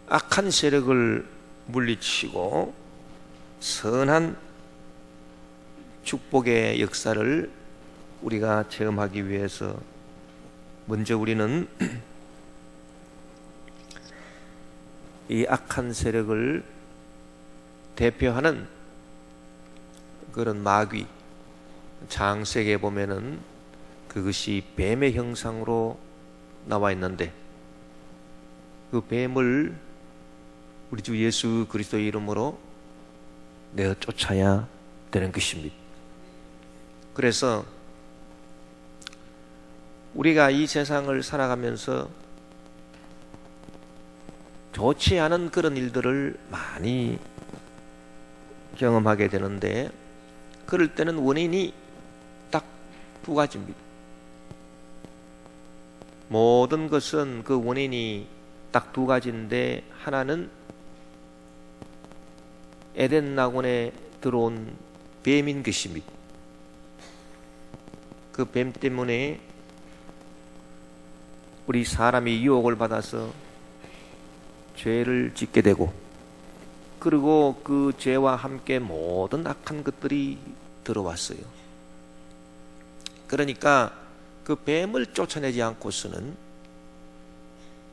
악한 세력을 물리치고 선한 축복의 역사를 우리가 체험하기 위해서 먼저 우리는 이 악한 세력을 대표하는 그런 마귀, 창세기에 보면은 그것이 뱀의 형상으로 나와 있는데, 그 뱀을 우리 주 예수 그리스도의 이름으로 내어 쫓아야 되는 것입니다. 그래서 우리가 이 세상을 살아가면서 좋지 않은 그런 일들을 많이 경험하게 되는데, 그럴 때는 원인이 딱 두 가지입니다. 모든 것은 그 원인이 딱 두 가지인데, 하나는 에덴 낙원에 들어온 뱀인 것입니다. 그 뱀 때문에 우리 사람이 유혹을 받아서 죄를 짓게 되고, 그리고 그 죄와 함께 모든 악한 것들이 들어왔어요. 그러니까 그 뱀을 쫓아내지 않고서는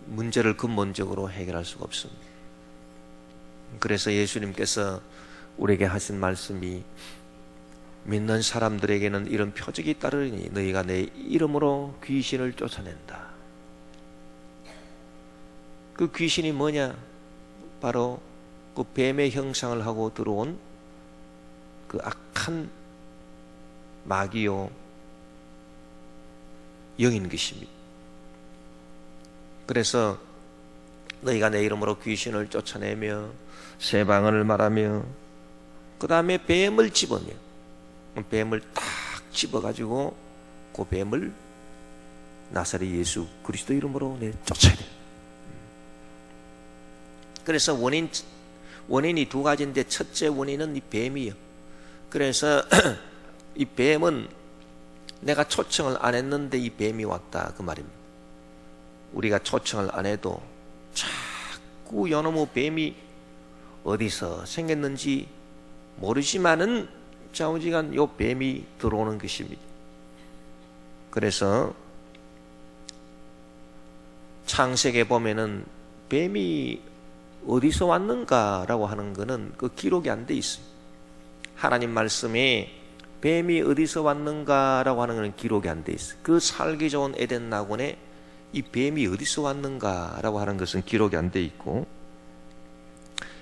문제를 근본적으로 해결할 수가 없습니다. 그래서 예수님께서 우리에게 하신 말씀이, 믿는 사람들에게는 이런 표적이 따르니 너희가 내 이름으로 귀신을 쫓아낸다. 그 귀신이 뭐냐? 바로 그 뱀의 형상을 하고 들어온 그 악한 마귀요 영인 것입니다. 그래서 너희가 내 이름으로 귀신을 쫓아내며 새 방언을 말하며, 그 다음에 뱀을 집으며, 뱀을 딱 집어가지고 그 뱀을 나사렛 예수 그리스도 이름으로 내 쫓아야 돼. 그래서 원인이 두 가지인데, 첫째 원인은 이 뱀이에요. 그래서 이 뱀은 내가 초청을 안 했는데 이 뱀이 왔다, 그 말입니다. 우리가 초청을 안 해도 자꾸 요놈의 뱀이 어디서 생겼는지 모르지만은 좌우지간 요 뱀이 들어오는 것입니다. 그래서 창세기에 보면은 뱀이 어디서 왔는가라고 하는 것은 그 기록이 안 돼 있어요. 하나님 말씀에 뱀이 어디서 왔는가라고 하는 것은 기록이 안 돼 있어요. 그 살기 좋은 에덴 낙원에 이 뱀이 어디서 왔는가라고 하는 것은 기록이 안 돼 있고,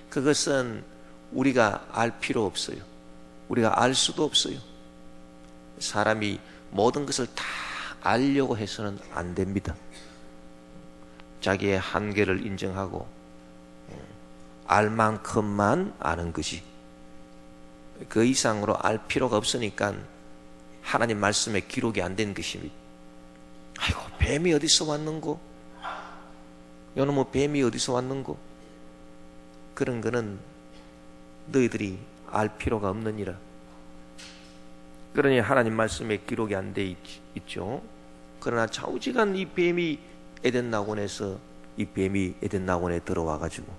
그것은 우리가 알 필요 없어요. 우리가 알 수도 없어요. 사람이 모든 것을 다 알려고 해서는 안 됩니다. 자기의 한계를 인정하고 알 만큼만 아는 것이, 그 이상으로 알 필요가 없으니까 하나님 말씀에 기록이 안 된 것입니다. 아이고, 뱀이 어디서 왔는고? 요놈의 뱀이 어디서 왔는고? 그런 거는 너희들이 알 필요가 없느니라. 그러니 하나님 말씀에 기록이 안 돼 있죠. 그러나 좌우지간 이 뱀이 에덴 낙원에서 들어와 가지고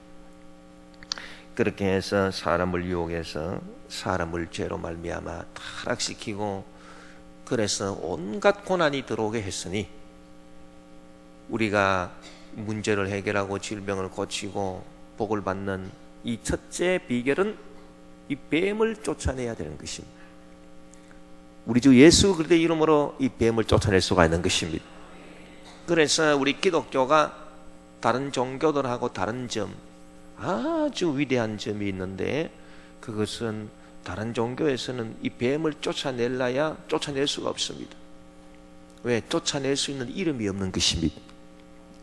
그렇게 해서 사람을 유혹해서 사람을 죄로 말미암아 타락시키고, 그래서 온갖 고난이 들어오게 했으니, 우리가 문제를 해결하고 질병을 고치고 복을 받는 이 첫째 비결은 이 뱀을 쫓아내야 되는 것입니다. 우리 주 예수 그리스도의 이름으로 이 뱀을 쫓아낼 수가 있는 것입니다. 그래서 우리 기독교가 다른 종교들하고 다른 점, 아주 위대한 점이 있는데, 그것은 다른 종교에서는 이 뱀을 쫓아내려야 쫓아낼 수가 없습니다. 왜? 쫓아낼 수 있는 이름이 없는 것입니다.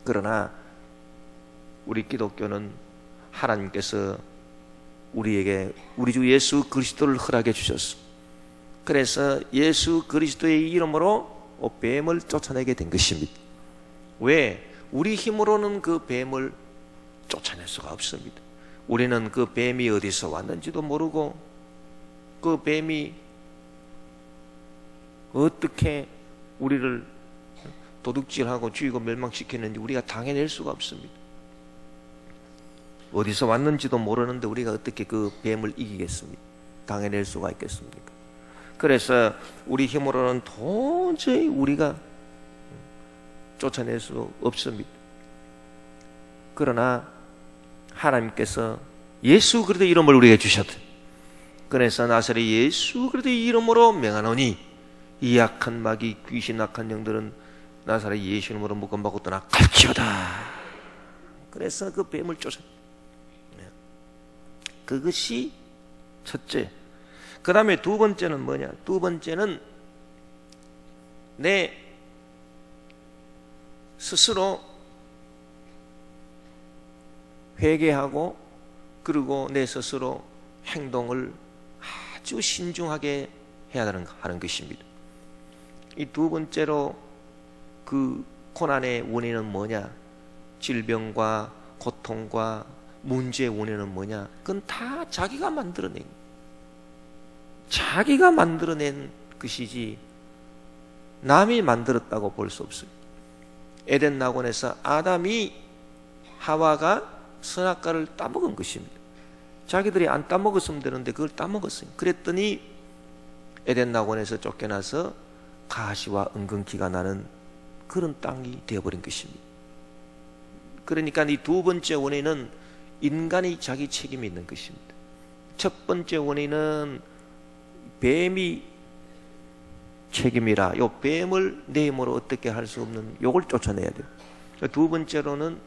그러나 우리 기독교는 하나님께서 우리에게 우리 주 예수 그리스도를 허락해 주셨어. 그래서 예수 그리스도의 이름으로 뱀을 쫓아내게 된 것입니다. 왜? 우리 힘으로는 그 뱀을 쫓아낼 수가 없습니다. 우리는 그 뱀이 어디서 왔는지도 모르고, 그 뱀이 어떻게 우리를 도둑질하고 죽이고 멸망시키는지 우리가 당해낼 수가 없습니다. 어디서 왔는지도 모르는데 우리가 어떻게 그 뱀을 이기겠습니까? 당해낼 수가 있겠습니까? 그래서 우리 힘으로는 도저히 우리가 쫓아낼 수 없습니다. 그러나 하나님께서 예수 그리스도의 이름을 우리에게 주셨다. 그래서 나사렛 예수 그리스도의 이름으로 명하노니 이 악한 마귀 귀신 악한 영들은 나사렛 예수 이름으로 묶음받고 떠나 갈지어다. 그래서 그 뱀을 쫓아. 그것이 첫째. 그 다음에 두 번째는 뭐냐? 두 번째는 내 스스로 회개하고 그리고 내 스스로 행동을 아주 신중하게 해야 하는 것입니다. 이 두 번째로 그 고난의 원인은 뭐냐? 질병과 고통과 문제의 원인은 뭐냐? 그건 다 자기가 만들어낸 것이지 남이 만들었다고 볼 수 없어요. 에덴 낙원에서 아담이 하와가 선악과를 따먹은 것입니다. 자기들이 안 따먹었으면 되는데 그걸 따먹었어요. 그랬더니 에덴 낙원에서 쫓겨나서 가시와 은근키가 나는 그런 땅이 되어버린 것입니다. 그러니까 이 두 번째 원인은 인간이 자기 책임이 있는 것입니다. 첫 번째 원인은 뱀이 책임이라 요 뱀을 내 힘으로 어떻게 할 수 없는 요걸 쫓아내야 돼요. 두 번째로는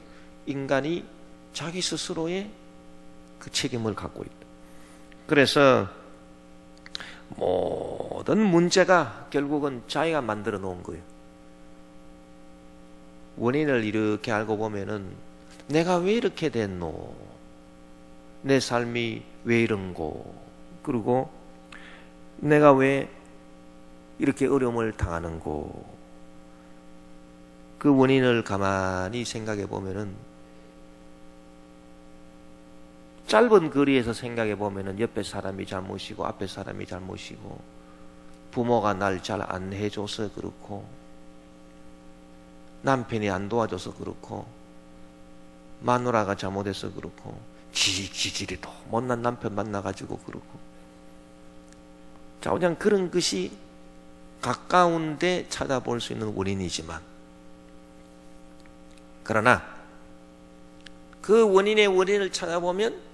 인간이 자기 스스로의 그 책임을 갖고 있다. 그래서 모든 문제가 결국은 자기가 만들어 놓은 거예요. 원인을 이렇게 알고 보면은 내가 왜 이렇게 됐노? 내 삶이 왜 이런고? 그리고 내가 왜 이렇게 어려움을 당하는고? 그 원인을 가만히 생각해 보면은 짧은 거리에서 생각해 보면은 옆에 사람이 잘못이고 앞에 사람이 잘못이고 부모가 날 잘 안 해줘서 그렇고 남편이 안 도와줘서 그렇고 마누라가 잘못해서 그렇고 기질이 또 못난 남편 만나가지고 그렇고 자 그냥 그런 것이 가까운데 찾아볼 수 있는 원인이지만 그러나 그 원인의 원인을 찾아보면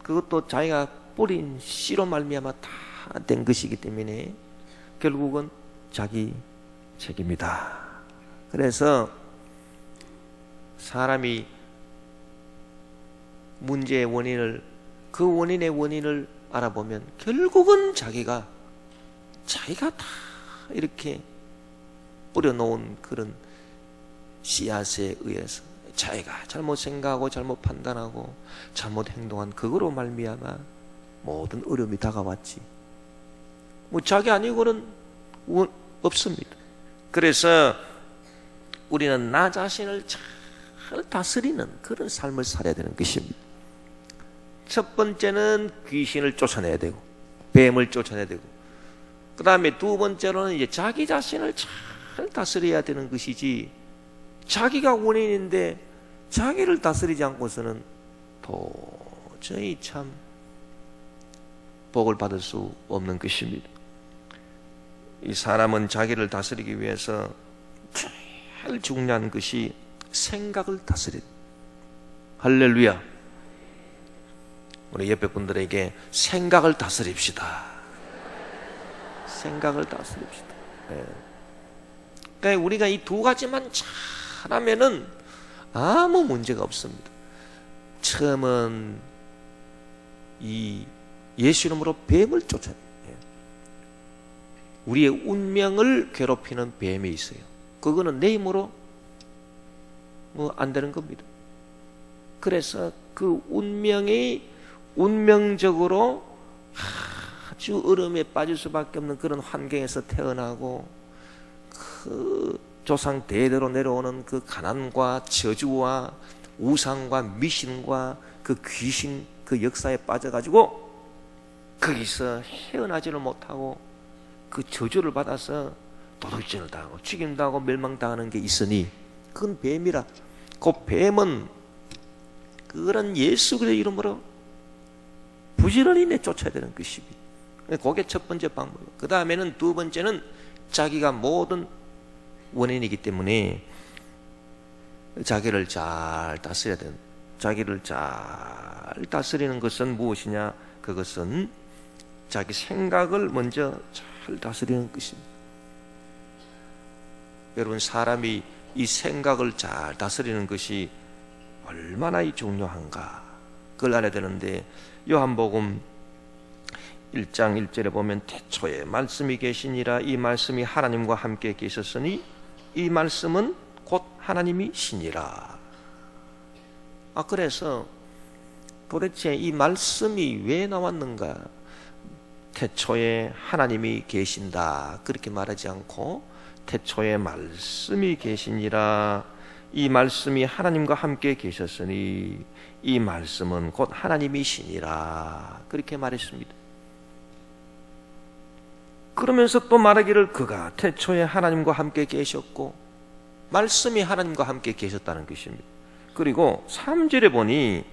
그것도 자기가 뿌린 씨로 말미암아 다 된 것이기 때문에 결국은 자기 책임이다. 그래서 사람이 문제의 원인을 그 원인의 원인을 알아보면 결국은 자기가 다 이렇게 뿌려놓은 그런 씨앗에 의해서 자기가 잘못 생각하고 잘못 판단하고 잘못 행동한 그거로 말미암아 모든 어려움이 다가왔지. 뭐 자기 아니고는 없습니다. 그래서 우리는 나 자신을 잘 다스리는 그런 삶을 살아야 되는 것입니다. 첫 번째는 귀신을 쫓아내야 되고 뱀을 쫓아내야 되고 그 다음에 두 번째로는 이제 자기 자신을 잘 다스려야 되는 것이지 자기가 원인인데 자기를 다스리지 않고서는 도저히 참 복을 받을 수 없는 것입니다. 이 사람은 자기를 다스리기 위해서 제일 중요한 것이 생각을 다스린다. 할렐루야. 우리 옆에 분들에게 생각을 다스립시다. 생각을 다스립시다. 네. 그러니까 우리가 이 두 가지만 잘하면은 아무 문제가 없습니다. 처음은 이 예수 이름으로 뱀을 쫓아내요. 우리의 운명을 괴롭히는 뱀이 있어요. 그거는 내 힘으로 뭐 안 되는 겁니다. 그래서 그 운명이 운명적으로 아주 어려움에 빠질 수밖에 없는 그런 환경에서 태어나고 그 조상 대대로 내려오는 그 가난과 저주와 우상과 미신과 그 귀신 그 역사에 빠져가지고 거기서 헤어나지를 못하고 그 저주를 받아서 도둑질을 당하고 죽임당하고 멸망당하는 게 있으니 그건 뱀이라. 그 뱀은 그런 예수 그리스도의 이름으로 부지런히 내쫓아야 되는 것입니다. 그게 첫 번째 방법. 그 다음에는 두 번째는 자기가 모든 원인이기 때문에 자기를 잘 다스려야 되는, 자기를 잘 다스리는 것은 무엇이냐? 그것은 자기 생각을 먼저 잘 다스리는 것입니다. 여러분, 사람이 이 생각을 잘 다스리는 것이 얼마나 중요한가, 그걸 알아야 되는데, 요한복음 1장 1절에 보면 태초에 말씀이 계시니라. 이 말씀이 하나님과 함께 계셨으니 이 말씀은 곧 하나님이 시니라. 그래서 도대체 이 말씀이 왜 나왔는가? 태초에 하나님이 계신다 그렇게 말하지 않고 태초에 말씀이 계시니라. 이 말씀이 하나님과 함께 계셨으니 이 말씀은 곧 하나님이시니라 그렇게 말했습니다. 그러면서 또 말하기를 그가 태초에 하나님과 함께 계셨고 말씀이 하나님과 함께 계셨다는 것입니다. 그리고 3절에 보니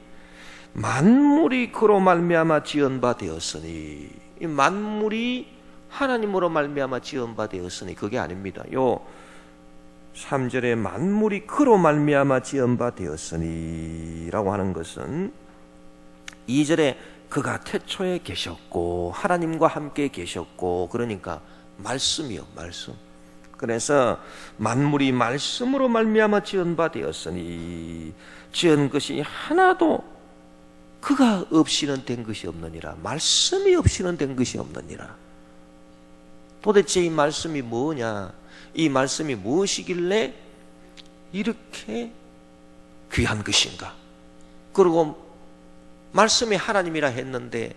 만물이 그로 말미암아 지은 바 되었으니, 이 만물이 하나님으로 말미암아 지은 바 되었으니 그게 아닙니다. 요 3절에 만물이 그로 말미암아 지은 바 되었으니 라고 하는 것은 2절에 그가 태초에 계셨고 하나님과 함께 계셨고, 그러니까 말씀이요, 말씀. 그래서 만물이 말씀으로 말미암아 지은 바 되었으니 지은 것이 하나도 그가 없이는 된 것이 없느니라. 말씀이 없이는 된 것이 없느니라. 도대체 이 말씀이 뭐냐? 이 말씀이 무엇이길래 이렇게 귀한 것인가? 그리고 말씀이 하나님이라 했는데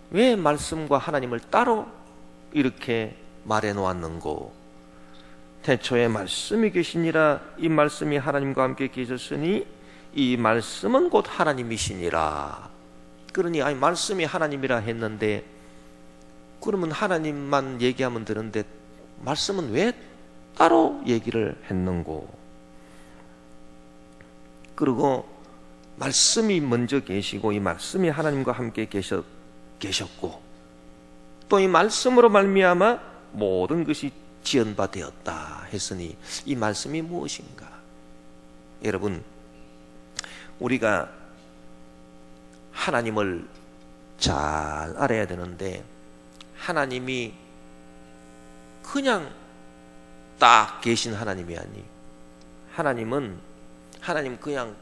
왜 말씀과 하나님을 따로 이렇게 말해 놓았는고? 태초에 말씀이 계시니라. 이 말씀이 하나님과 함께 계셨으니 이 말씀은 곧 하나님이시니라. 그러니 말씀이 하나님이라 했는데 그러면 하나님만 얘기하면 되는데 말씀은 왜 따로 얘기를 했는고? 그리고 말씀이 먼저 계시고 이 말씀이 하나님과 함께 계셨고 또 이 말씀으로 말미암아 모든 것이 지은 바 되었다 했으니 이 말씀이 무엇인가? 여러분, 우리가 하나님을 잘 알아야 되는데 하나님이 그냥 딱 계신 하나님이 아니, 하나님 그냥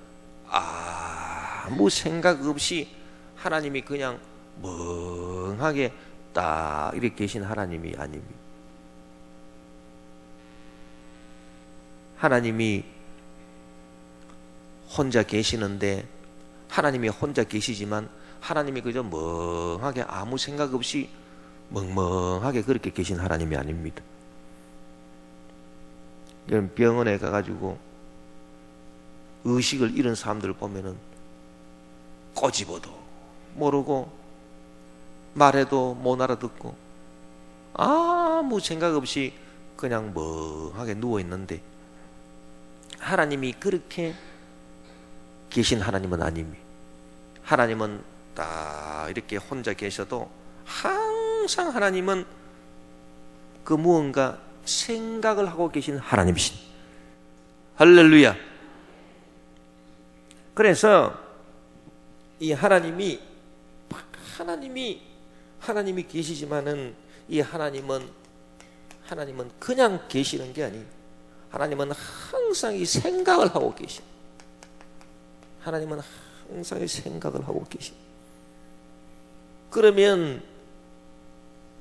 아무 생각 없이 하나님이 그냥 멍하게 딱 이렇게 계신 하나님이 아닙니다. 하나님이 혼자 계시는데 하나님이 혼자 계시지만 하나님이 그저 멍하게 아무 생각 없이 멍멍하게 그렇게 계신 하나님이 아닙니다. 여러분, 병원에 가가지고 의식을 잃은 사람들 보면은 꼬집어도 모르고 말해도 못 알아듣고 아무 생각 없이 그냥 멍하게 누워있는데 하나님이 그렇게 계신 하나님은 아닙니다. 하나님은 딱 이렇게 혼자 계셔도 항상 하나님은 그 무언가 생각을 하고 계신 하나님이신, 할렐루야. 그래서 이 하나님이 계시지만은 이 하나님은 그냥 계시는 게 아니에요. 하나님은 항상 이 생각을 하고 계시. 하나님은 항상 이 생각을 하고 계시. 그러면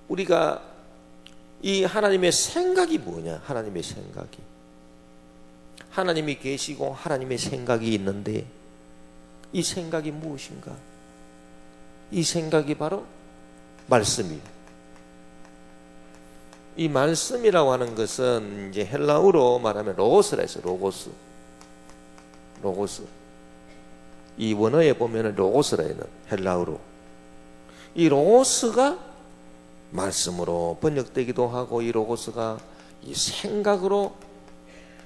우리가 이 하나님의 생각이 뭐냐? 하나님의 생각이, 하나님이 계시고 하나님의 생각이 있는데 이 생각이 무엇인가? 이 생각이 바로 말씀이에요. 이 말씀이라고 하는 것은 이제 헬라어로 말하면 로고스라 해서 로고스. 이 원어에 보면 로고스라 해요. 헬라어로. 이 로고스가 말씀으로 번역되기도 하고 이 로고스가 이 생각으로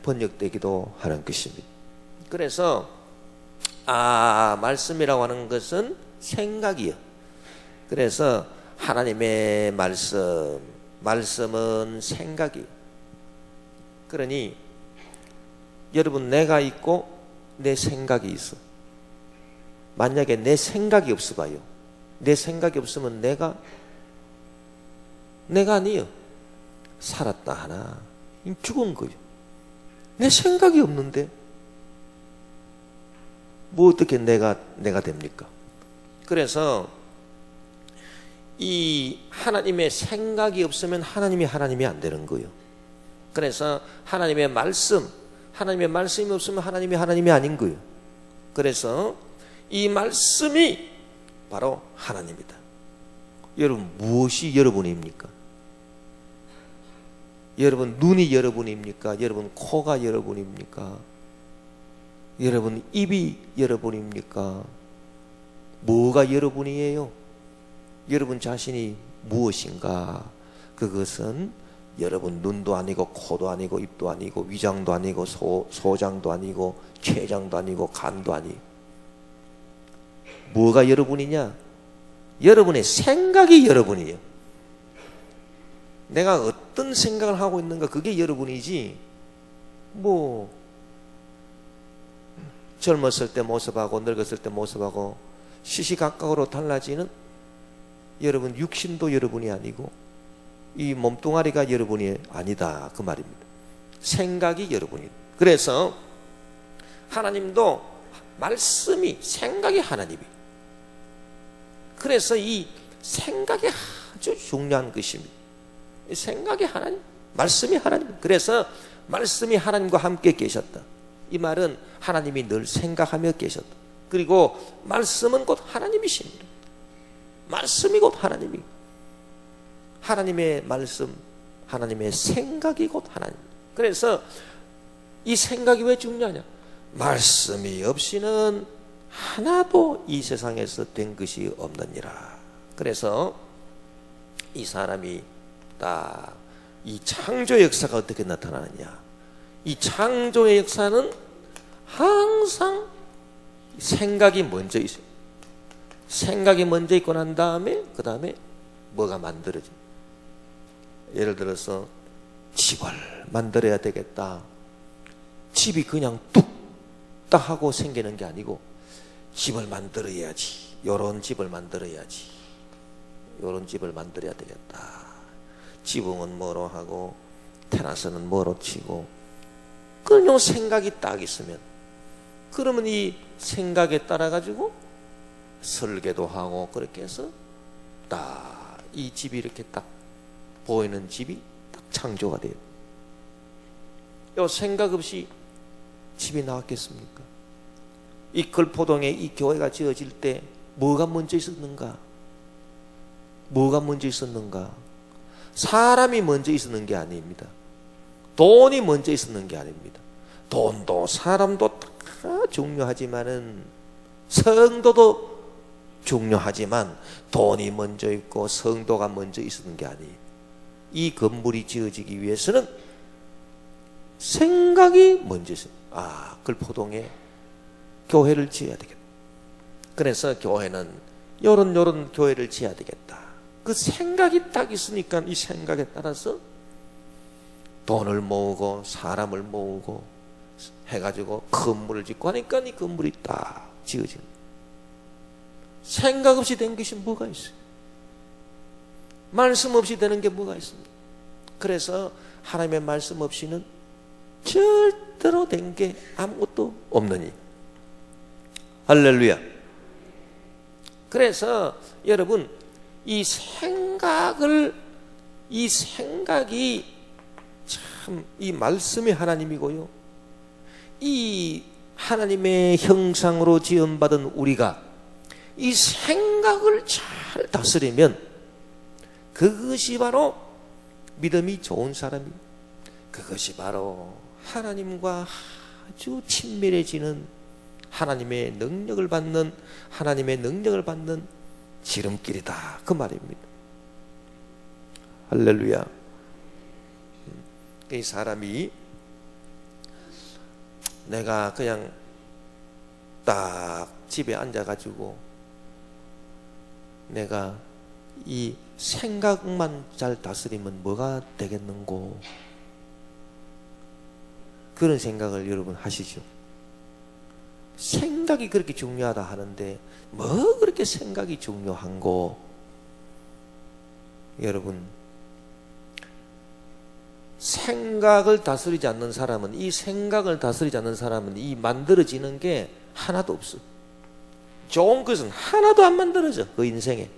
번역되기도 하는 것입니다. 그래서 말씀이라고 하는 것은 생각이요. 그래서 하나님의 말씀은 생각이요. 그러니 여러분, 내가 있고 내 생각이 있어. 만약에 내 생각이 없어 봐요. 내 생각이 없으면 내가 아니에요. 살았다 하나 죽은 거예요. 내 생각이 없는데 뭐 어떻게 내가 됩니까? 그래서 이 하나님의 생각이 없으면 하나님이 안 되는 거예요. 그래서 하나님의 말씀이 없으면 하나님이 아닌 거예요. 그래서 이 말씀이 바로 하나님이다. 여러분, 무엇이 여러분입니까? 여러분, 눈이 여러분입니까? 여러분, 코가 여러분입니까? 여러분, 입이 여러분입니까? 뭐가 여러분이에요? 여러분 자신이 무엇인가? 그것은 여러분 눈도 아니고 코도 아니고 입도 아니고 위장도 아니고 소장도 아니고 췌장도 아니고 간도 아니고 뭐가 여러분이냐? 여러분의 생각이 여러분이에요. 내가 어떤 생각을 하고 있는가, 그게 여러분이지. 뭐 젊었을 때 모습하고 늙었을 때 모습하고 시시각각으로 달라지는 여러분 육신도 여러분이 아니고 이 몸뚱아리가 여러분이 아니다, 그 말입니다. 생각이 여러분이. 그래서 하나님도 말씀이, 생각이 하나님이. 그래서 이 생각이 아주 중요한 것입니다. 생각이 하나님, 말씀이 하나님. 그래서 말씀이 하나님과 함께 계셨다. 이 말은 하나님이 늘 생각하며 계셨다. 그리고 말씀은 곧 하나님이십니다. 말씀이 곧 하나님이. 하나님의 말씀, 하나님의 생각이 곧 하나님. 그래서 이 생각이 왜 중요하냐? 말씀이 없이는 하나도 이 세상에서 된 것이 없느니라. 그래서 이 사람이 딱 이 창조의 역사가 어떻게 나타나느냐? 이 창조의 역사는 항상 생각이 먼저 있어요. 생각이 먼저 있고 난 다음에 그 다음에 뭐가 만들어져. 예를 들어서 집을 만들어야 되겠다. 집이 그냥 뚝딱 하고 생기는 게 아니고 집을 만들어야지. 요런 집을 만들어야지. 요런 집을 만들어야 되겠다. 지붕은 뭐로 하고 테라스는 뭐로 치고, 그냥 생각이 딱 있으면, 그러면 이 생각에 따라 가지고 설계도 하고 그렇게 해서 딱 이 집이 이렇게 딱 보이는 집이 딱 창조가 돼요. 요 생각 없이 집이 나왔겠습니까? 이 걸포동에 이 교회가 지어질 때 뭐가 먼저 있었는가? 뭐가 먼저 있었는가? 사람이 먼저 있었는 게 아닙니다. 돈이 먼저 있었는 게 아닙니다. 돈도 사람도 다 중요하지만은, 성도도 중요하지만 돈이 먼저 있고 성도가 먼저 있었는 게 아니에요. 이 건물이 지어지기 위해서는 생각이 먼저 있어요. 걸포동에 교회를 지어야 되겠다. 그래서 교회는 요런 교회를 지어야 되겠다. 그 생각이 딱 있으니까 이 생각에 따라서 돈을 모으고 사람을 모으고 해가지고 건물을 짓고 하니까 이 건물이 딱 지어지는. 생각 없이 된 것이 뭐가 있어요? 말씀 없이 되는 게 뭐가 있습니까? 그래서 하나님의 말씀 없이는 절대로 된 게 아무것도 없느니. 할렐루야. 그래서 여러분, 이 생각이 참, 이 말씀이 하나님이고요, 이 하나님의 형상으로 지음받은 우리가 이 생각을 잘 다스리면 그것이 바로 믿음이 좋은 사람이, 그것이 바로 하나님과 아주 친밀해지는, 하나님의 능력을 받는 지름길이다, 그 말입니다. 할렐루야. 이 사람이 내가 그냥 딱 집에 앉아가지고 내가 이 생각만 잘 다스리면 뭐가 되겠는고, 그런 생각을 여러분 하시죠. 생각이 그렇게 중요하다 하는데 뭐 그렇게 생각이 중요한고. 여러분, 생각을 다스리지 않는 사람은, 이 생각을 다스리지 않는 사람은 이 만들어지는 게 하나도 없어. 좋은 것은 하나도 안 만들어져, 그 인생에.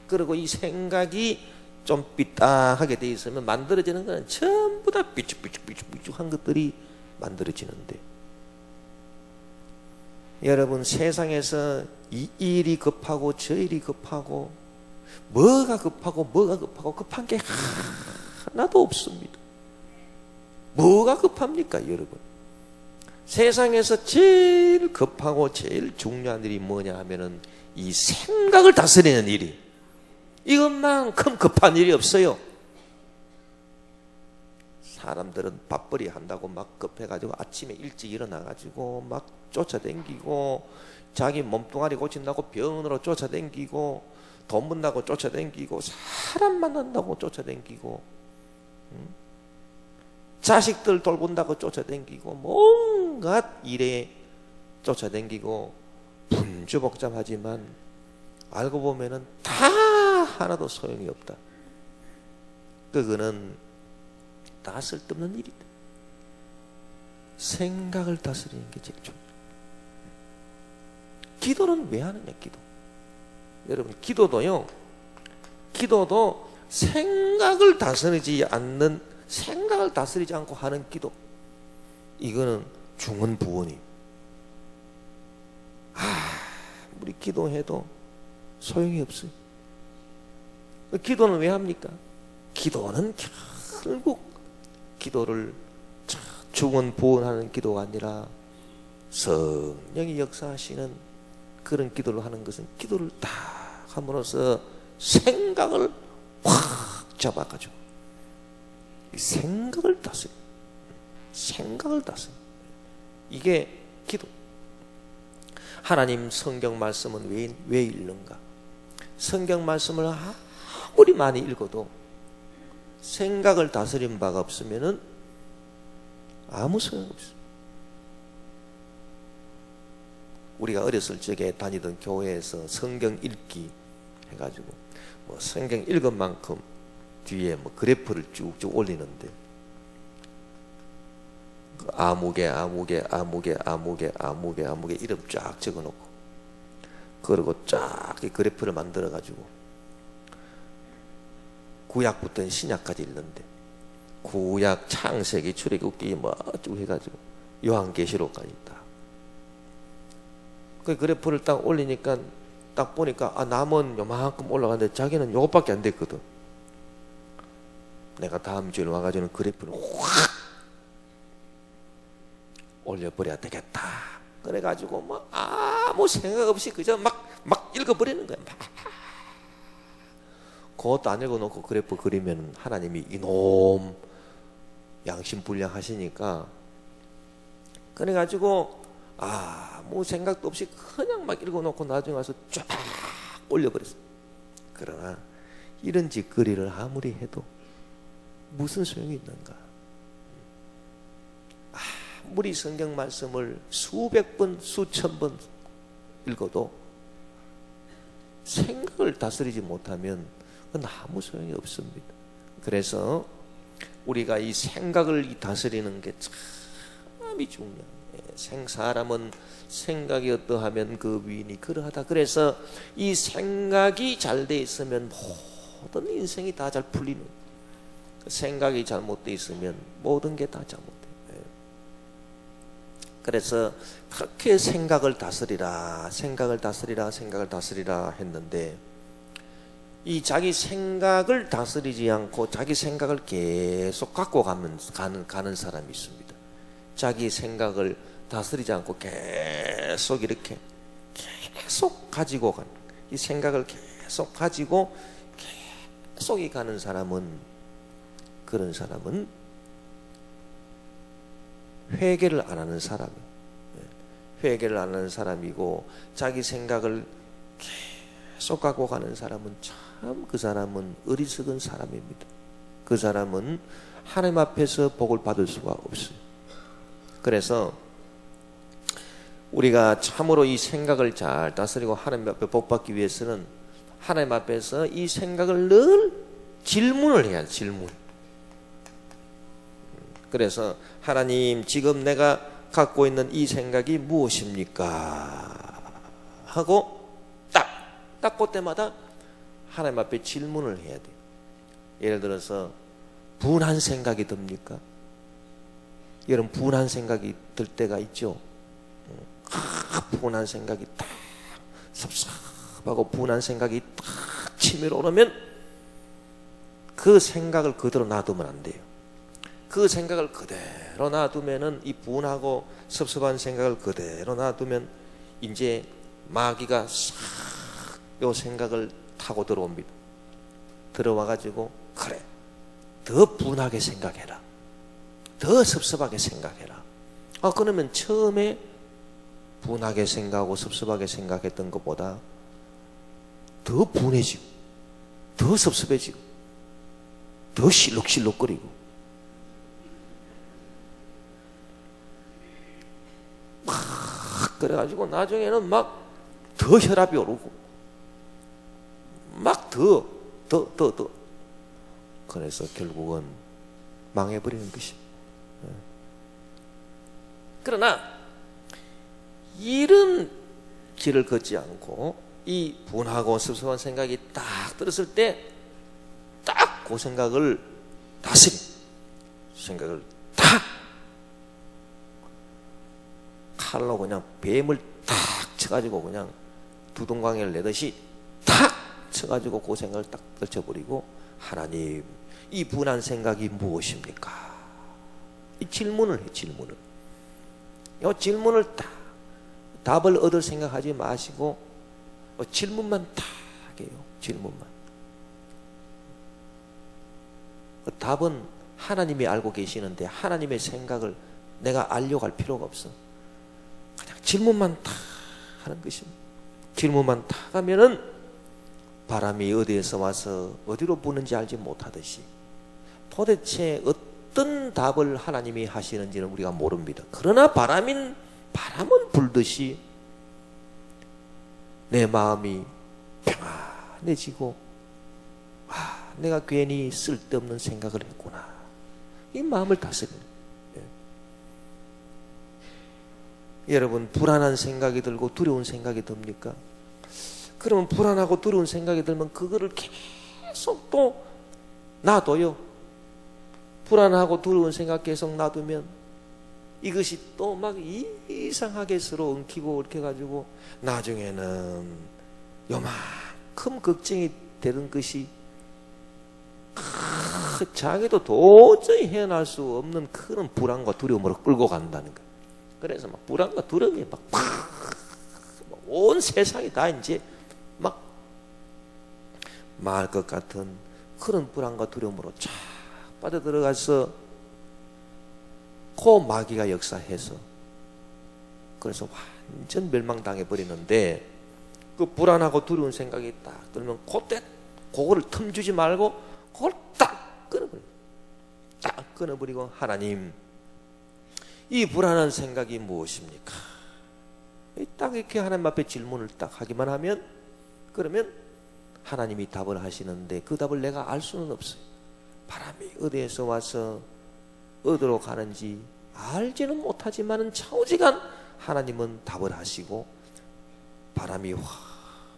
그리고 이 생각이 좀 삐딱하게 돼 있으면 만들어지는 건 전부 다 삐죽삐죽한 것들이 만들어지는데, 여러분, 세상에서 이 일이 급하고 저 일이 급하고 뭐가 급하고 급한 게 하나도 없습니다. 뭐가 급합니까, 여러분? 세상에서 제일 급하고 제일 중요한 일이 뭐냐 하면은 이 생각을 다스리는 일이, 이것만큼 급한 일이 없어요. 사람들은 밥벌이 한다고 막 급해가지고 아침에 일찍 일어나가지고 막 쫓아다니고, 자기 몸뚱아리 고친다고 병원으로 쫓아다니고, 돈 번다고 쫓아다니고, 사람 만난다고 쫓아다니고, 자식들 돌본다고 쫓아다니고, 뭔가 일에 쫓아다니고, 분주복잡하지만 알고 보면은 다 하나도 소용이 없다. 그거는 다 쓸데없는 일이다. 생각을 다스리는 게 제일 중요해요. 기도는 왜 하느냐, 기도. 여러분, 기도도 생각을 다스리지 않고 하는 기도, 이거는 중언부언이에요. 우리 기도해도 소용이 없어요. 기도는 왜 합니까? 기도는 결국 기도를 중언부언하는 기도가 아니라 성령이 역사하시는 그런 기도를 하는 것은, 기도를 딱 함으로써 생각을 확 잡아가지고 생각을 다스려, 이게 기도. 하나님 성경 말씀은 왜 읽는가? 성경 말씀을 아무리 많이 읽어도 생각을 다스린 바가 없으면은 아무 소용없어요. 우리가 어렸을 적에 다니던 교회에서 성경 읽기 해가지고 뭐 성경 읽은 만큼 뒤에 뭐 그래프를 쭉쭉 올리는데, 아무개 이름 쫙 적어놓고, 그리고 쫙 그래프를 만들어가지고 구약부터 신약까지 읽는데, 구약 창세기 출애굽기 뭐 쭉 해가지고 요한계시록까지 있다. 그 그래프를 딱 올리니까 딱 보니까 남은 요만큼 올라가는데 자기는 요것밖에 안 됐거든. 내가 다음 주에 와가지고 그래프를 확 올려버려야 되겠다. 그래가지고 뭐 아무 생각 없이 그저 막 읽어버리는 거야. 그것도 안 읽어놓고 그래프 그리면 하나님이 이놈 양심불량하시니까, 그래가지고 아무 생각도 없이 그냥 막 읽어놓고 나중에 와서 쫙 올려버렸어. 그러나 이런 짓거리를 아무리 해도 무슨 소용이 있는가? 아무리 성경 말씀을 수백 번, 수천 번 읽어도 생각을 다스리지 못하면 그건 아무 소용이 없습니다. 그래서 우리가 이 생각을 다스리는 게 참이 중요해요. 사람은 생각이 어떠하면 그 위인이 그러하다. 그래서 이 생각이 잘 돼 있으면 모든 인생이 다 잘 풀리는, 생각이 잘못돼 있으면 모든 게 다 잘못돼. 그래서 그렇게 생각을 다스리라 했는데, 이 자기 생각을 다스리지 않고 자기 생각을 계속 갖고 가는 사람이 있습니다. 자기 생각을 다스리지 않고 계속 이렇게 계속 가지고 가는, 이 생각을 계속 가지고 계속 가는 사람은, 그런 사람은 회개를 안 하는 사람이에요. 회개를 안 하는 사람이고 자기 생각을 계속 갖고 가는 사람은 참 그 사람은 어리석은 사람입니다. 그 사람은 하나님 앞에서 복을 받을 수가 없어요. 그래서 우리가 참으로 이 생각을 잘 다스리고 하나님 앞에 복 받기 위해서는 하나님 앞에서 이 생각을 늘 질문을 해야 해요. 질문. 그래서 하나님, 지금 내가 갖고 있는 이 생각이 무엇입니까? 하고 딱 그때마다 하나님 앞에 질문을 해야 돼요. 예를 들어서 분한 생각이 듭니까? 여러분, 분한 생각이 들 때가 있죠. 분한 생각이 딱 섭섭하고 분한 생각이 딱 치밀어 오르면 그 생각을 그대로 놔두면 안 돼요. 그 생각을 그대로 놔두면은, 이 분하고 섭섭한 생각을 그대로 놔두면 이제 마귀가 싹 요 생각을 타고 들어옵니다. 들어와 가지고, 그래, 더 분하게 생각해라, 더 섭섭하게 생각해라. 그러면 처음에 분하게 생각하고 섭섭하게 생각했던 것보다 더 분해지고 더 섭섭해지고 더 실룩실룩거리고 막 그래가지고 나중에는 막 더 혈압이 오르고 막 더 그래서 결국은 망해버리는 것입니다. 그러나 이런 길을 걷지 않고 이 분하고 섭섭한 생각이 딱 들었을 때 딱 그 생각을 다스린 생각을 탁 칼로 그냥 뱀을 탁 쳐가지고 그냥 두동강을 내듯이 탁 쳐가지고 그 생각을 딱 떨쳐버리고, 하나님, 이 분한 생각이 무엇입니까? 이 질문을 해. 질문을. 이 질문을 딱, 답을 얻을 생각하지 마시고 질문만 딱 해요. 질문만. 답은 하나님이 알고 계시는데 하나님의 생각을 내가 알려고 할 필요가 없어. 그냥 질문만 딱 하는 것입니다. 질문만 딱 하면은 바람이 어디에서 와서 어디로 부는지 알지 못하듯이 도대체 어떤 답을 하나님이 하시는지는 우리가 모릅니다. 그러나 바람은 불듯이 내 마음이 평안해지고, 내가 괜히 쓸데없는 생각을 했구나, 이 마음을 다스리는. 여러분, 불안한 생각이 들고 두려운 생각이 듭니까? 그러면 불안하고 두려운 생각이 들면 그거를 계속 또 놔둬요. 불안하고 두려운 생각 계속 놔두면 이것이 또 막 이상하게 서로 엉키고 이렇게 가지고 나중에는 요만큼 걱정이 되는 것이 자기도 도저히 헤어날 수 없는 큰 불안과 두려움으로 끌고 간다는 거예요. 그래서 막 불안과 두려움이 막 온 세상이 다 이제 막 망할 것 같은 그런 불안과 두려움으로 쫙 빠져들어가서 그 마귀가 역사해서 그래서 완전 멸망당해 버리는데, 그 불안하고 두려운 생각이 딱 들면 그때 그거를 틈주지 말고 그걸 딱 끊어버려요. 딱 끊어버리고, 하나님, 이 불안한 생각이 무엇입니까? 딱 이렇게 하나님 앞에 질문을 딱 하기만 하면, 그러면 하나님이 답을 하시는데 그 답을 내가 알 수는 없어요. 바람이 어디에서 와서 어디로 가는지 알지는 못하지만은 차오지간 하나님은 답을 하시고, 바람이 확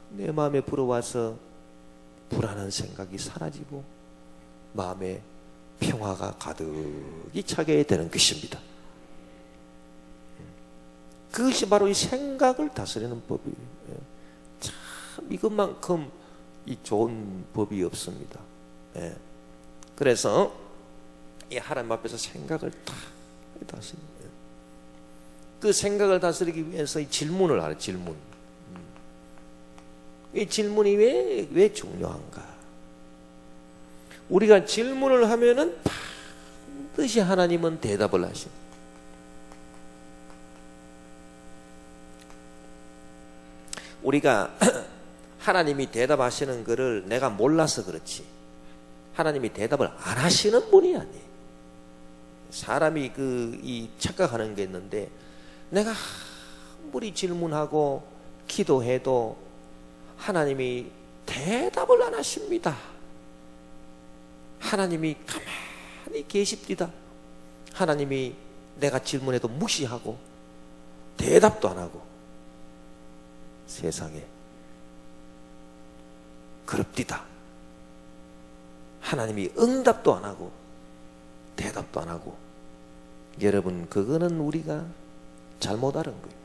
내 마음에 불어와서 불안한 생각이 사라지고 마음에 평화가 가득히 차게 되는 것입니다. 그것이 바로 이 생각을 다스리는 법이에요. 참 이것만큼 이 좋은 법이 없습니다. 그래서 이 하나님 앞에서 생각을 다 다스립니다. 그 생각을 다스리기 위해서 이 질문을 하는 질문. 이 질문이 왜 중요한가? 우리가 질문을 하면은 반드시 하나님은 대답을 하십니다. 우리가 하나님이 대답하시는 것을 내가 몰라서 그렇지 하나님이 대답을 안 하시는 분이 아니에요. 사람이 이 착각하는 게 있는데 내가 아무리 질문하고 기도해도 하나님이 대답을 안 하십니다. 하나님이 가만히 계십니다. 하나님이 내가 질문해도 무시하고 대답도 안 하고 세상에 그럽디다. 하나님이 응답도 안 하고 대답도 안 하고 여러분 그거는 우리가 잘못 알은 거예요.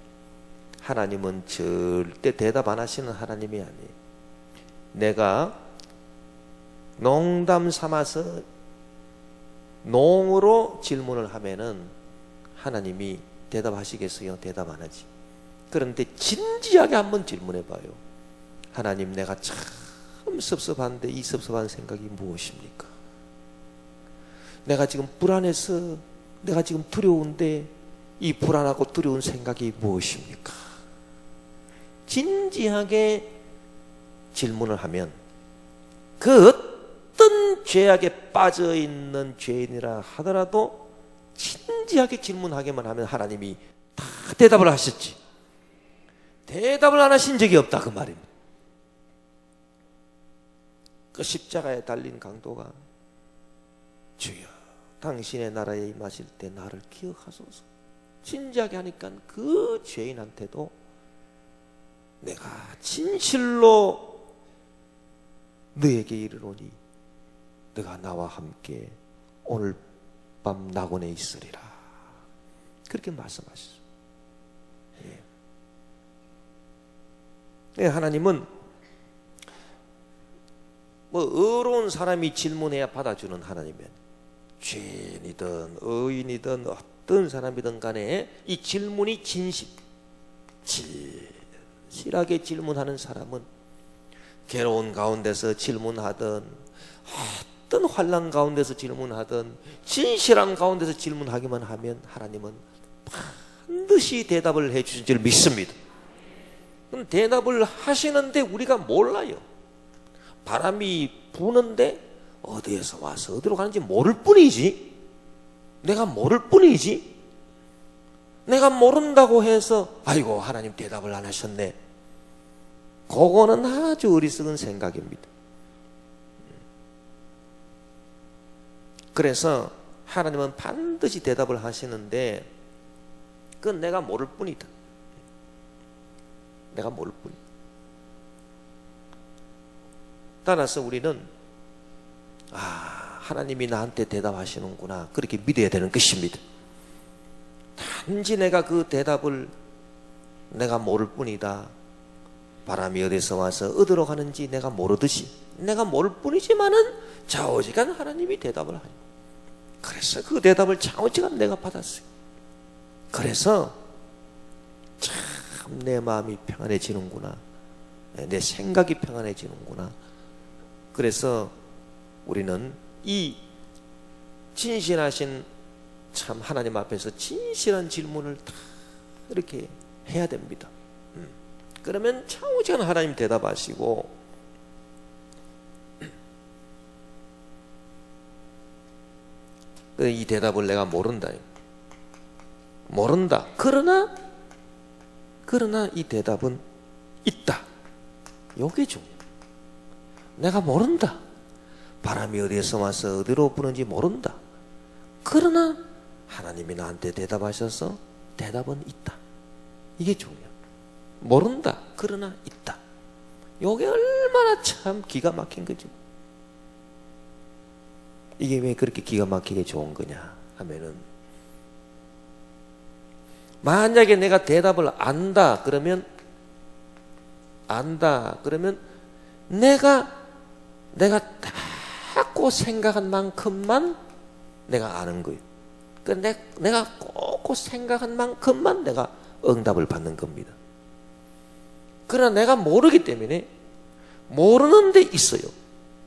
하나님은 절대 대답 안 하시는 하나님이 아니에요. 내가 농담 삼아서 농으로 질문을 하면은 하나님이 대답하시겠어요? 대답 안 하지. 그런데 진지하게 한번 질문해 봐요. 하나님 내가 참 섭섭한데 이 섭섭한 생각이 무엇입니까? 내가 지금 불안해서 내가 지금 두려운데 이 불안하고 두려운 생각이 무엇입니까? 진지하게 질문을 하면 그 어떤 죄악에 빠져 있는 죄인이라 하더라도 진지하게 질문하기만 하면 하나님이 다 대답을 하셨지. 대답을 안 하신 적이 없다 그 말입니다. 그 십자가에 달린 강도가 주여 당신의 나라에 임하실 때 나를 기억하소서. 진지하게 하니까 그 죄인한테도 내가 진실로 너에게 이르노니 너가 나와 함께 오늘 밤 낙원에 있으리라. 그렇게 말씀하셨어요. 예. 하나님은 의로운 사람이 질문해야 받아주는 하나님이에요. 죄인이든 의인이든 어떤 사람이든 간에 이 질문이 진실하게 질문하는 사람은 괴로운 가운데서 질문하든 어떤 환난 가운데서 질문하든 진실한 가운데서 질문하기만 하면 하나님은 반드시 대답을 해 주실 줄 믿습니다. 그럼 대답을 하시는데 우리가 몰라요. 바람이 부는데 어디에서 와서 어디로 가는지 모를 뿐이지. 내가 모를 뿐이지. 내가 모른다고 해서 아이고 하나님 대답을 안 하셨네. 그거는 아주 어리석은 생각입니다. 그래서 하나님은 반드시 대답을 하시는데 그건 내가 모를 뿐이다. 내가 모를 뿐이다. 따라서 우리는 하나님이 나한테 대답하시는구나 그렇게 믿어야 되는 것입니다. 단지 내가 그 대답을 내가 모를 뿐이다. 바람이 어디서 와서 어디로 가는지 내가 모르듯이 내가 모를 뿐이지만은 좌우지간 하나님이 대답을 하니 그래서 그 대답을 좌우지간 내가 받았어요. 그래서 참 내 마음이 평안해지는구나. 내 생각이 평안해지는구나. 그래서 우리는 이 진실하신 참 하나님 앞에서 진실한 질문을 다 이렇게 해야 됩니다. 그러면 좌우지간 하나님 대답하시고 이 대답을 내가 모른다. 그러나 이 대답은 있다. 요게 중요해요. 내가 모른다. 바람이 어디에서 와서 어디로 부는지 모른다. 그러나 하나님이 나한테 대답하셔서 대답은 있다. 이게 중요해요. 모른다. 그러나 있다. 요게 얼마나 참 기가 막힌 거죠. 이게 왜 그렇게 기가 막히게 좋은 거냐 하면은 만약에 내가 대답을 안다 그러면 내가 딱 생각한 만큼만 내가 아는 거예요. 내가 꼭 생각한 만큼만 내가 응답을 받는 겁니다. 그러나 내가 모르기 때문에 모르는 데 있어요.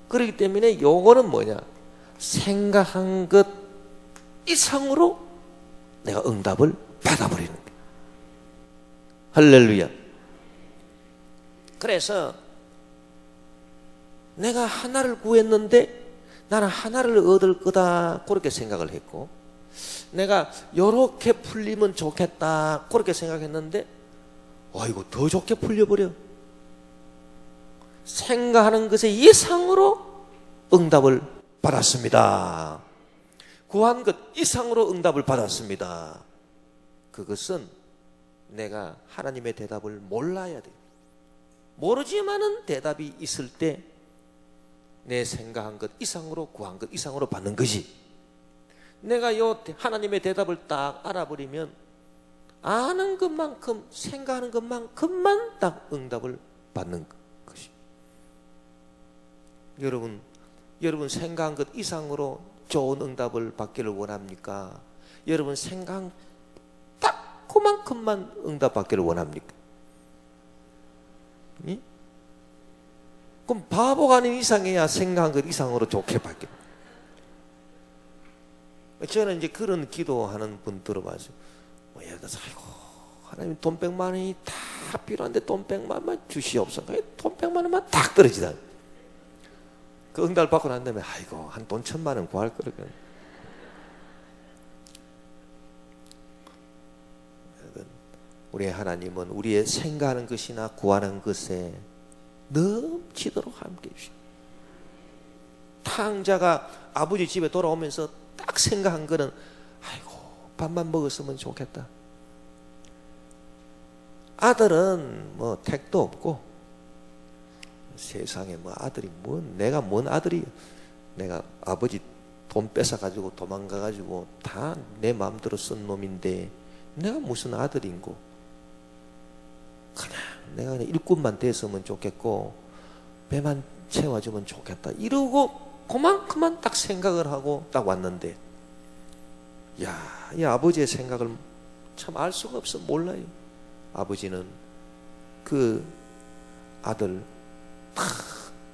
그렇기 때문에 요거는 뭐냐? 생각한 것 이상으로 내가 응답을 받아버리는 거예요. 할렐루야. 그래서 내가 하나를 구했는데 나는 하나를 얻을 거다 그렇게 생각을 했고, 내가 요렇게 풀리면 좋겠다 그렇게 생각했는데 이거 더 좋게 풀려버려. 생각하는 것의 이상으로 응답을 받았습니다. 구한 것 이상으로 응답을 받았습니다. 그것은 내가 하나님의 대답을 몰라야 돼요. 모르지만은 대답이 있을 때 내 생각한 것 이상으로 구한 것 이상으로 받는 것이, 내가 요 하나님의 대답을 딱 알아버리면 아는 것만큼 생각하는 것만큼만 딱 응답을 받는 것이. 여러분 생각한 것 이상으로 좋은 응답을 받기를 원합니까? 여러분 생각한 딱 그만큼만 응답 받기를 원합니까? 예? 그럼 바보가 아닌 이상해야 생각한 것 이상으로 좋게 받게. 저는 이제 그런 기도하는 분 들어봐서 예를 들어서 아이고 하나님 돈 100만 원이 다 필요한데 돈 100만 원만 주시옵소서. 돈 100만 원만 딱 떨어지다. 그 응답을 받고 난 다음에 아이고 한 돈 1000만 원 구할 거라고. 우리의 하나님은 우리의 생각하는 것이나 구하는 것에 넘치도록 함께 해주십니다. 탕자가 아버지 집에 돌아오면서 딱 생각한 거는 아이고 밥만 먹었으면 좋겠다. 아들은 뭐 택도 없고 세상에 뭐 아들이 내가 뭔 아들이야. 내가 아버지 돈 뺏어가지고 도망가가지고 다 내 마음대로 쓴 놈인데 내가 무슨 아들인고. 그냥 내가 그냥 일꾼만 됐으면 좋겠고 배만 채워주면 좋겠다 이러고 그만큼만 딱 생각을 하고 딱 왔는데, 이 아버지의 생각을 참 알 수가 없어. 몰라요. 아버지는 그 아들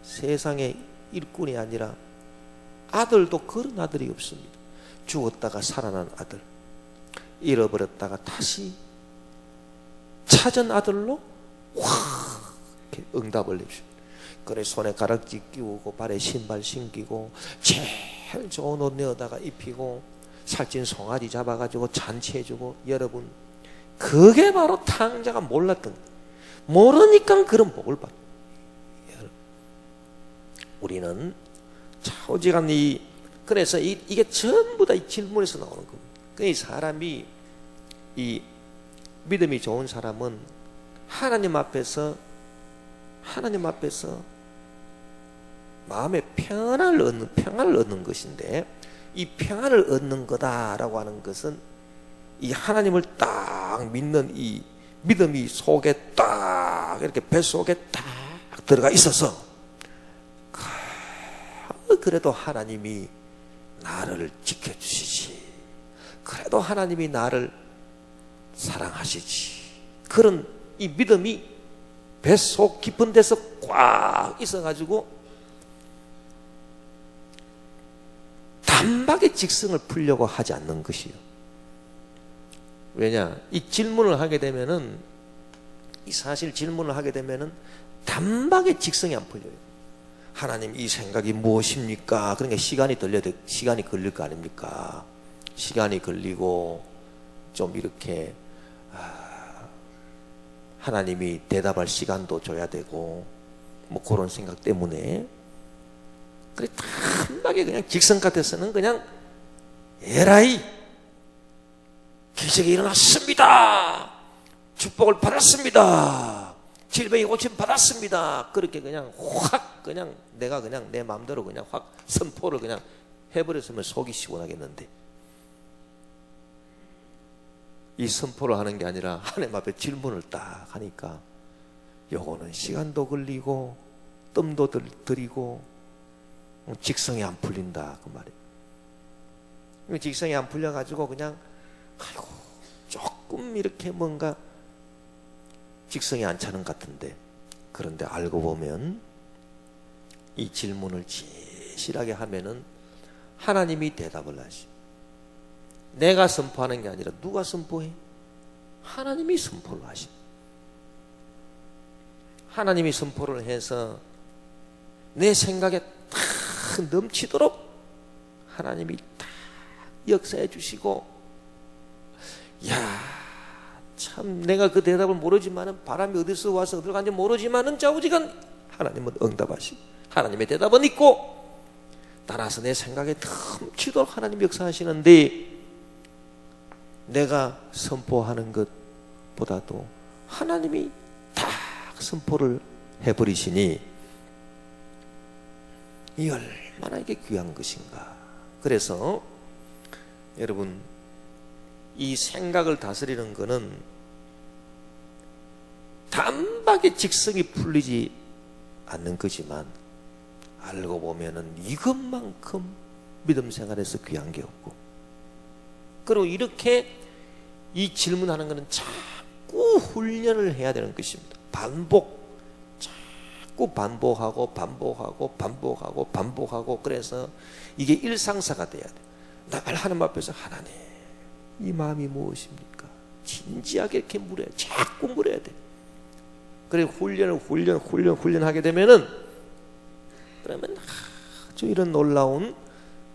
세상에 일꾼이 아니라 아들도 그런 아들이 없습니다. 죽었다가 살아난 아들, 잃어버렸다가 다시 찾은 아들로 확 응답을 해주십니다. 그래 손에 가락지 끼우고 발에 신발 신기고 제일 좋은 옷 내어다가 입히고 살찐 송아지 잡아가지고 잔치해주고. 여러분 그게 바로 탕자가 몰랐던 거예요. 모르니까 그런 복을 받아요. 우리는 오직한 그래서 이게 전부 다 이 질문에서 나오는 겁니다. 이 사람이 이 믿음이 좋은 사람은 하나님 앞에서 마음의 평안을 얻는 것인데, 이 평안을 얻는 거다라고 하는 것은 이 하나님을 딱 믿는 이 믿음이 속에 딱 이렇게 뱃속에 딱 들어가 있어서 그래도 하나님이 나를 지켜주시지, 그래도 하나님이 나를 사랑하시지, 그런 이 믿음이 뱃속 깊은 데서 꽉 있어가지고 단박에 직성을 풀려고 하지 않는 것이요. 왜냐? 이 질문을 하게 되면은, 이 사실 질문을 하게 되면은 단박에 직성이 안 풀려요. 하나님 이 생각이 무엇입니까? 그러니까 시간이 걸릴 거 아닙니까? 시간이 걸리고 좀 이렇게 하나님이 대답할 시간도 줘야 되고 뭐 그런 생각 때문에, 그래 단박에 그냥 직성 같아서는 그냥 에라이 기적이 일어났습니다, 축복을 받았습니다, 질병이 고침 받았습니다, 그렇게 그냥 확 그냥 내가 그냥 내 마음대로 그냥 확 선포를 그냥 해버렸으면 속이 시원하겠는데, 이 선포를 하는 게 아니라 하나님 앞에 질문을 딱 하니까 요거는 시간도 걸리고 뜸도 들이고 직성이 안 풀린다 그 말이에요. 직성이 안 풀려가지고 그냥 아이고 조금 이렇게 뭔가 직성이 안 차는 것 같은데, 그런데 알고 보면 이 질문을 진실하게 하면은 하나님이 대답을 하시. 내가 선포하는 게 아니라 누가 선포해? 하나님이 선포를 하시. 하나님이 선포를 해서 내 생각에 탁 넘치도록 하나님이 딱 역사해 주시고, 야 참 내가 그 대답을 모르지만은, 바람이 어디서 와서 어디로 간지 모르지만은 좌우지간 하나님은 응답하시고 하나님의 대답은 있고, 따라서 내 생각에 넘치도록 하나님이 역사하시는데, 내가 선포하는 것보다도 하나님이 딱 선포를 해버리시니 이 얼마나 이게 귀한 것인가. 그래서 여러분, 이 생각을 다스리는 것은 단박에 직성이 풀리지 않는 거지만, 알고 보면은 이것만큼 믿음 생활에서 귀한 게 없고, 그리고 이렇게 이 질문하는 것은 자꾸 훈련을 해야 되는 것입니다. 자꾸 반복하고, 그래서 이게 일상사가 돼야 돼. 날 하나님 앞에서, 하나님 이 마음이 무엇입니까? 진지하게 이렇게 물어야, 자꾸 물어야 돼. 그래 훈련하게 되면은, 그러면 아주 이런 놀라운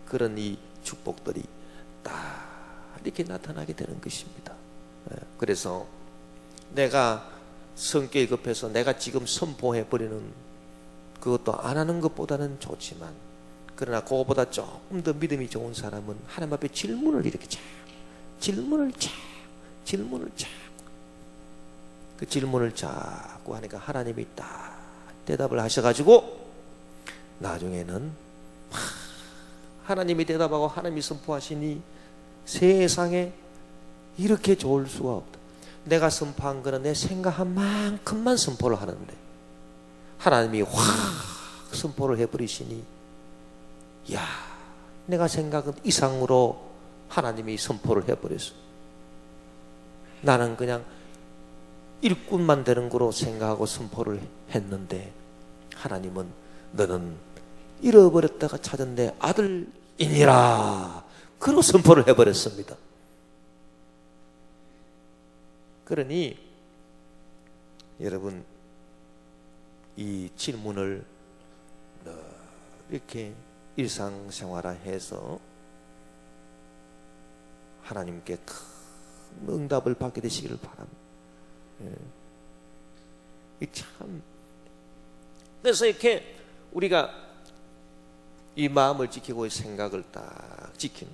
그런 이 축복들이 딱 이렇게 나타나게 되는 것입니다. 그래서 내가 성격이 급해서 내가 지금 선포해버리는 그것도 안 하는 것보다는 좋지만, 그러나 그거보다 조금 더 믿음이 좋은 사람은 하나님 앞에 질문을 그 질문을 자꾸 하니까 하나님이 딱 대답을 하셔가지고, 나중에는 하나님이 대답하고 하나님이 선포하시니 세상에 이렇게 좋을 수가 없다. 내가 선포한 거는 내 생각한 만큼만 선포를 하는데, 하나님이 확 선포를 해버리시니, 야, 내가 생각한 이상으로 하나님이 선포를 해버렸어. 나는 그냥 일꾼만 되는 거로 생각하고 선포를 했는데, 하나님은 너는 잃어버렸다가 찾은 내 아들이니라, 그리고 선포를 해버렸습니다. 그러니 여러분, 이 질문을 이렇게 일상생활화해서 하나님께 큰 응답을 받게 되시기를 바랍니다. 참, 그래서 이렇게 우리가 이 마음을 지키고 생각을 딱 지키는,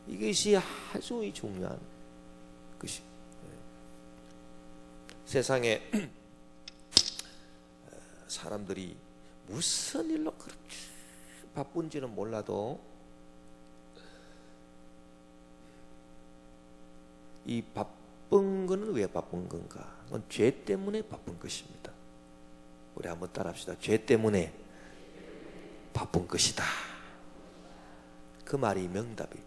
이것이 아주 중요한 것입니다. 세상에 사람들이 무슨 일로 그렇게 바쁜지는 몰라도, 이 바쁜 거는 왜 바쁜 건가? 그건 죄 때문에 바쁜 것입니다. 우리 한번 따라합시다. 죄 때문에 바쁜 것이다. 그 말이 명답이.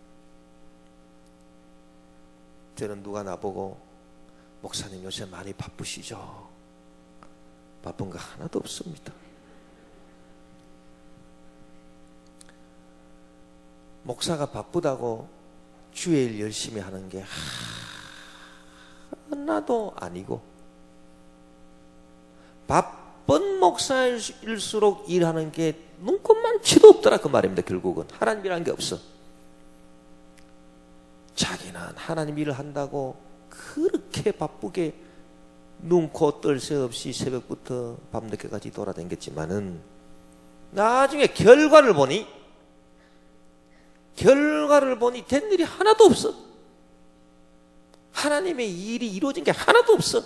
저는 누가 나보고, 목사님 요새 많이 바쁘시죠? 바쁜 거 하나도 없습니다. 목사가 바쁘다고 주의 일 열심히 하는 게 하나도 아니고, 바쁜 목사일수록 일하는 게 눈꼽만 치도 없더라, 그 말입니다. 결국은 하나님이라는 게 없어. 자기는 하나님 일을 한다고 그렇게 바쁘게 눈코 뜰 새 없이 새벽부터 밤늦게까지 돌아다녔지만은, 나중에 결과를 보니 된 일이 하나도 없어. 하나님의 일이 이루어진 게 하나도 없어.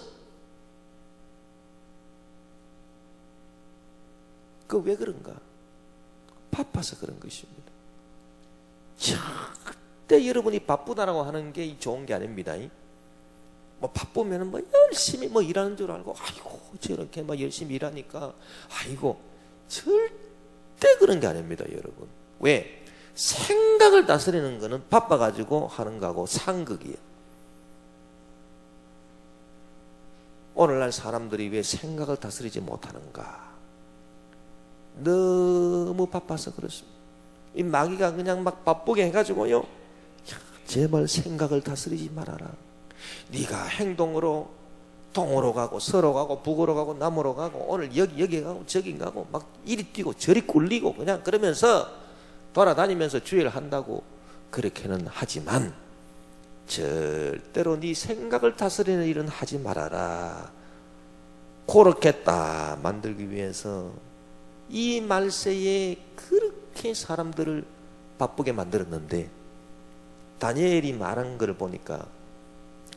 그 왜 그런가? 바빠서 그런 것입니다. 절대 여러분이 바쁘다라고 하는 게 좋은 게 아닙니다. 뭐 바쁘면 뭐 열심히 뭐 일하는 줄 알고, 아이고 저렇게 막 열심히 일하니까, 아이고, 절대 그런 게 아닙니다, 여러분. 왜? 생각을 다스리는 거는 바빠가지고 하는 거하고 상극이에요. 오늘날 사람들이 왜 생각을 다스리지 못하는가? 너무 바빠서 그렇습니다. 이 마귀가 그냥 막 바쁘게 해가지고요, 야, 제발 생각을 다스리지 말아라. 네가 행동으로 동으로 가고 서로 가고 북으로 가고 남으로 가고 오늘 여기 가고 저기 가고 막 이리 뛰고 저리 굴리고 그냥 그러면서 돌아다니면서 주의를 한다고 그렇게는 하지만 절대로 네 생각을 다스리는 일은 하지 말아라. 그렇게 딱 만들기 위해서 이 말세에 그렇게 사람들을 바쁘게 만들었는데 다니엘이 말한 걸 보니까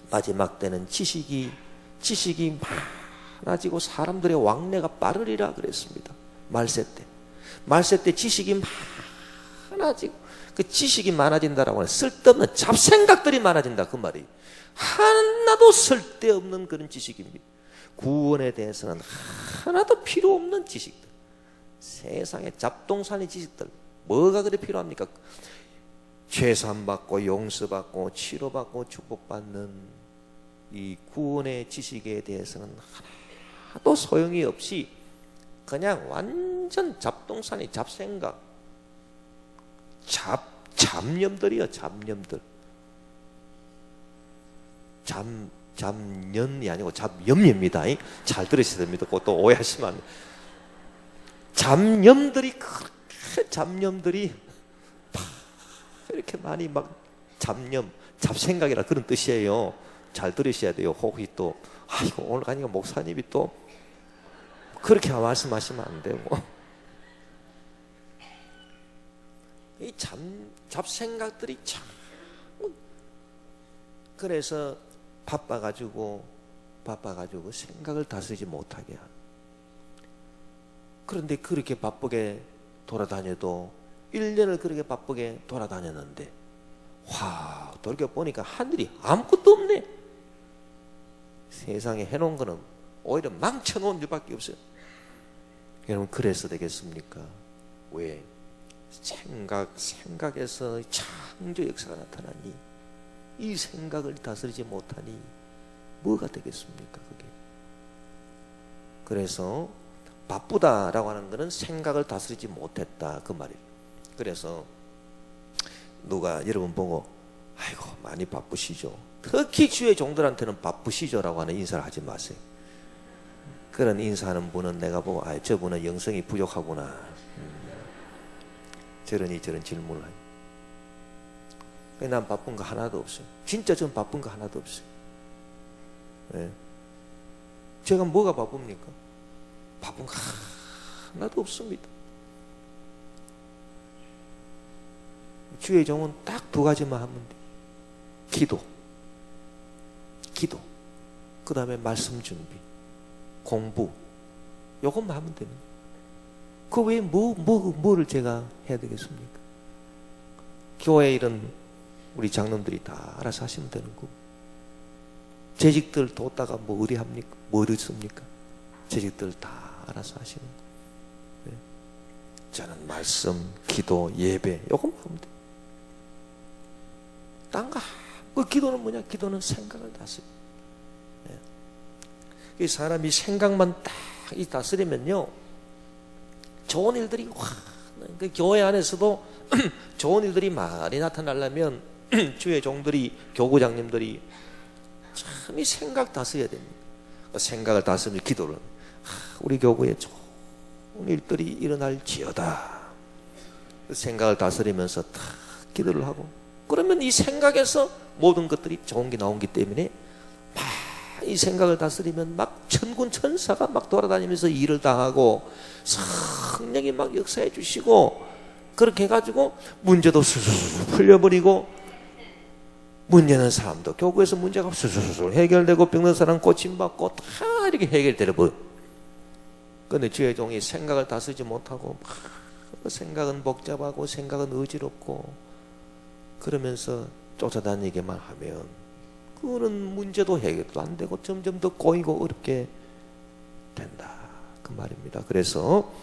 마지막 때는 지식이 많아지고 사람들의 왕래가 빠르리라 그랬습니다. 말세 때 지식이 많아지고 그 지식이 많아진다라고 하는 쓸데없는 잡생각들이 많아진다 그 말이 하나도 쓸데없는 그런 지식입니다. 구원에 대해서는 하나도 필요 없는 지식들, 세상에 잡동사니 지식들 뭐가 그리 필요합니까? 죄산받고 용서받고 치료받고 축복받는 이 구원의 지식에 대해서는 하나도 소용이 없이 그냥 완전 잡동사니 잡생각 잡념들이요. 잡념들. 잡년이 아니고 잡염입니다. 잘 들으셔야 됩니다. 그것도 오해하시면 안 돼요. 잡념들이 이렇게 많이 막 잡생각이라 그런 뜻이에요. 잘 들으셔야 돼요. 혹시 또 이거 오늘 가니까 목사님이 또 그렇게 말씀하시면 안 되고 이 잡생각들이 참 그래서 바빠가지고 생각을 다스리지 못하게 하는. 그런데 그렇게 바쁘게 돌아다녀도 1년을 그렇게 바쁘게 돌아다녔는데 확 돌려보니까 하늘이 아무것도 없네. 세상에 해놓은 거는 오히려 망쳐놓은 일밖에 없어요. 여러분 그래서 되겠습니까? 왜? 생각에서 창조 역사가 나타나니 이 생각을 다스리지 못하니 뭐가 되겠습니까? 그게. 그래서 바쁘다라고 하는 것은 생각을 다스리지 못했다 그 말이에요. 그래서 누가 여러분 보고 아이고 많이 바쁘시죠. 특히 주의 종들한테는 바쁘시죠라고 하는 인사를 하지 마세요. 그런 인사하는 분은 내가 보고 저분은 영성이 부족하구나. 저런 질문을 하니 난 바쁜 거 하나도 없어요. 진짜 전 바쁜 거 하나도 없어요. 네. 제가 뭐가 바쁩니까? 바쁜 거 하나도 없습니다. 주의 종은 딱 두 가지만 하면 돼. 기도 그 다음에 말씀 준비 공부 요것만 하면 됩니다. 그 외에 뭐를 제가 해야 되겠습니까? 교회 일은 우리 장로들이 다 알아서 하시면 되는 거고 재직들 뒀다가 뭐 의뢰합니까? 뭐 얻습니까? 재직들 다 알아서 하시는 거예요. 네. 저는 말씀, 기도, 예배 요것만 하면 돼요. 딴 거 그 기도는 뭐냐? 기도는 생각을 다스려. 네. 사람이 생각만 딱 다스리면요 좋은 일들이 그 교회 안에서도 좋은 일들이 많이 나타나려면 주의 종들이 교구장님들이 참 이 생각 다스려야 됩니다. 생각을 다스리면 기도를 우리 교구에 좋은 일들이 일어날지어다. 그 생각을 다스리면서 다 기도를 하고 그러면 이 생각에서 모든 것들이 좋은 게 나오기 때문에 이 생각을 다스리면 막 천군 천사가 막 돌아다니면서 일을 다 하고 성령이 막 역사해 주시고 그렇게 해가지고 문제도 수수수 풀려버리고 문제는 사람도 교구에서 문제가 수수수 해결되고 병든 사람 고침받고 다 이렇게 해결되려 버려. 그런데 주의 종이 생각을 다스리지 못하고 막 생각은 복잡하고 생각은 어지럽고 그러면서 쫓아다니기만 하면 그거는 문제도 해결도 안 되고 점점 더 꼬이고 어렵게 된다 그 말입니다. 그래서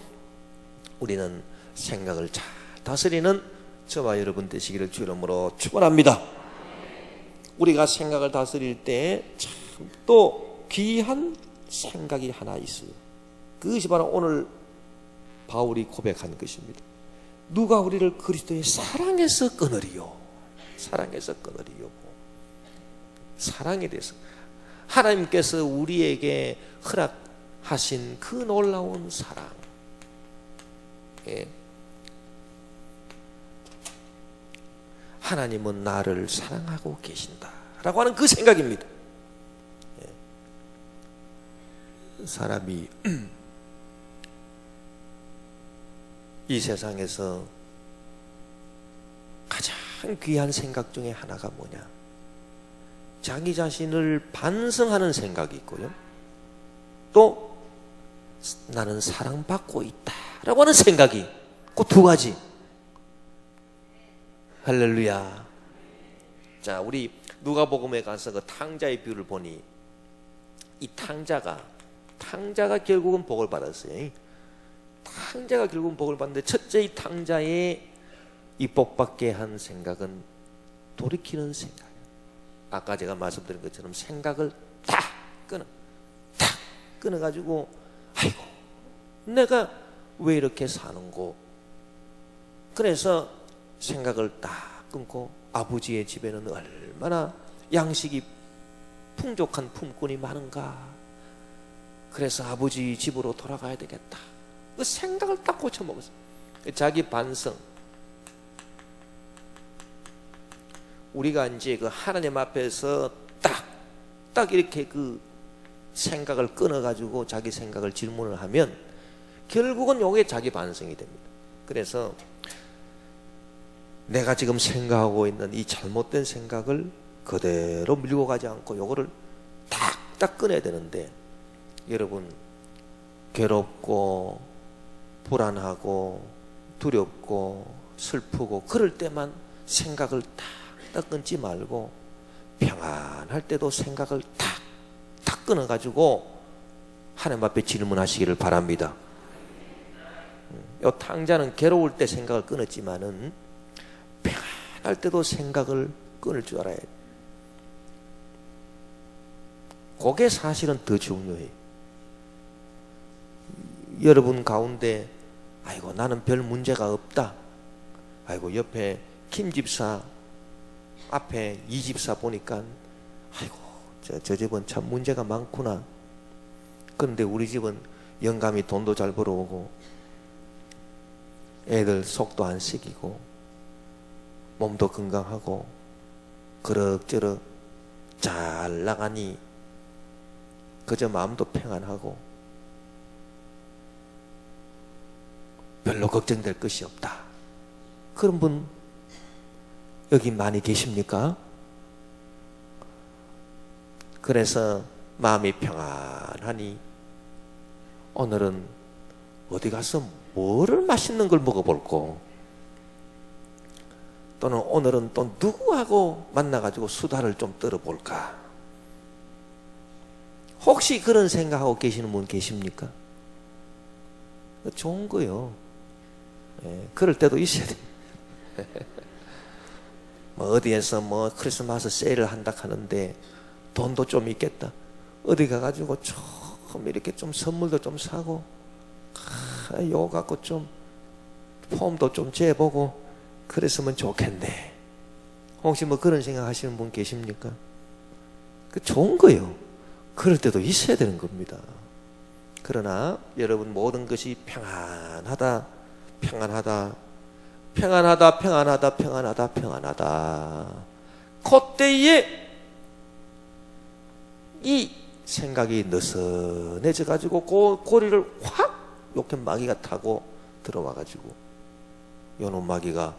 우리는 생각을 잘 다스리는 저와 여러분 되시기를 주 이름으로 축원합니다. 우리가 생각을 다스릴 때 참 또 귀한 생각이 하나 있어요. 그것이 바로 오늘 바울이 고백한 것입니다. 누가 우리를 그리스도의 사랑에서 끊으리요. 사랑에서 끊으리요. 사랑에 대해서 하나님께서 우리에게 허락하신 그 놀라운 사랑. 예. 하나님은 나를 사랑하고 계신다 라고 하는 그 생각입니다. 예. 사람이 이 세상에서 가장 귀한 생각 중에 하나가 뭐냐? 자기 자신을 반성하는 생각이 있고요, 또 나는 사랑받고 있다라고 하는 생각이, 그 두 가지. 할렐루야. 자, 우리 누가복음에 가서 그 탕자의 비유를 보니 이 탕자가 결국은 복을 받았어요. 탕자가 결국은 복을 받는데, 첫째 이 탕자의 이 복받게 한 생각은 돌이키는 생각. 아까 제가 말씀드린 것처럼 생각을 딱 끊어가지고, 아이고 내가 왜 이렇게 사는고. 그래서 생각을 딱 끊고, 아버지의 집에는 얼마나 양식이 풍족한 품꾼이 많은가. 그래서 아버지 집으로 돌아가야 되겠다. 그 생각을 딱 고쳐먹었어요. 자기 반성. 우리가 이제 그 하나님 앞에서 딱 이렇게 그 생각을 끊어가지고 자기 생각을 질문을 하면 결국은 요게 자기 반성이 됩니다. 그래서 내가 지금 생각하고 있는 이 잘못된 생각을 그대로 밀고 가지 않고 요거를 딱 끊어야 되는데, 여러분, 괴롭고 불안하고 두렵고 슬프고 그럴 때만 생각을 딱 끊지 말고, 평안할 때도 생각을 딱 끊어가지고 하나님 앞에 질문하시기를 바랍니다. 요 탕자는 괴로울 때 생각을 끊었지만은 평안할 때도 생각을 끊을 줄 알아야 돼. 그게 사실은 더 중요해. 여러분 가운데, 아이고 나는 별 문제가 없다, 아이고 옆에 김 집사 앞에 이 집사 보니까 아이고 저 집은 참 문제가 많구나. 그런데 우리 집은 영감이 돈도 잘 벌어오고 애들 속도 안 썩이고 몸도 건강하고 그럭저럭 잘 나가니 그저 마음도 평안하고 별로 걱정될 것이 없다. 그런 분 여기 많이 계십니까? 그래서 마음이 평안하니 오늘은 어디 가서 뭐를 맛있는 걸 먹어볼고, 또는 오늘은 또 누구하고 만나가지고 수다를 좀 떨어볼까. 혹시 그런 생각하고 계시는 분 계십니까? 좋은 거요. 예, 그럴 때도 있어야 돼. 뭐 어디에서 뭐 크리스마스 세일을 한다 하는데 돈도 좀 있겠다. 어디 가가지고 좀 이렇게 좀 선물도 좀 사고, 요거 갖고 좀 폼도 좀 재보고 그랬으면 좋겠네. 혹시 뭐 그런 생각 하시는 분 계십니까? 그 좋은 거예요. 그럴 때도 있어야 되는 겁니다. 그러나 여러분, 모든 것이 평안하다, 그때에 이 생각이 느슨해져 가지고 고리를 확 이렇게 마귀가 타고 들어와 가지고 요놈 마귀가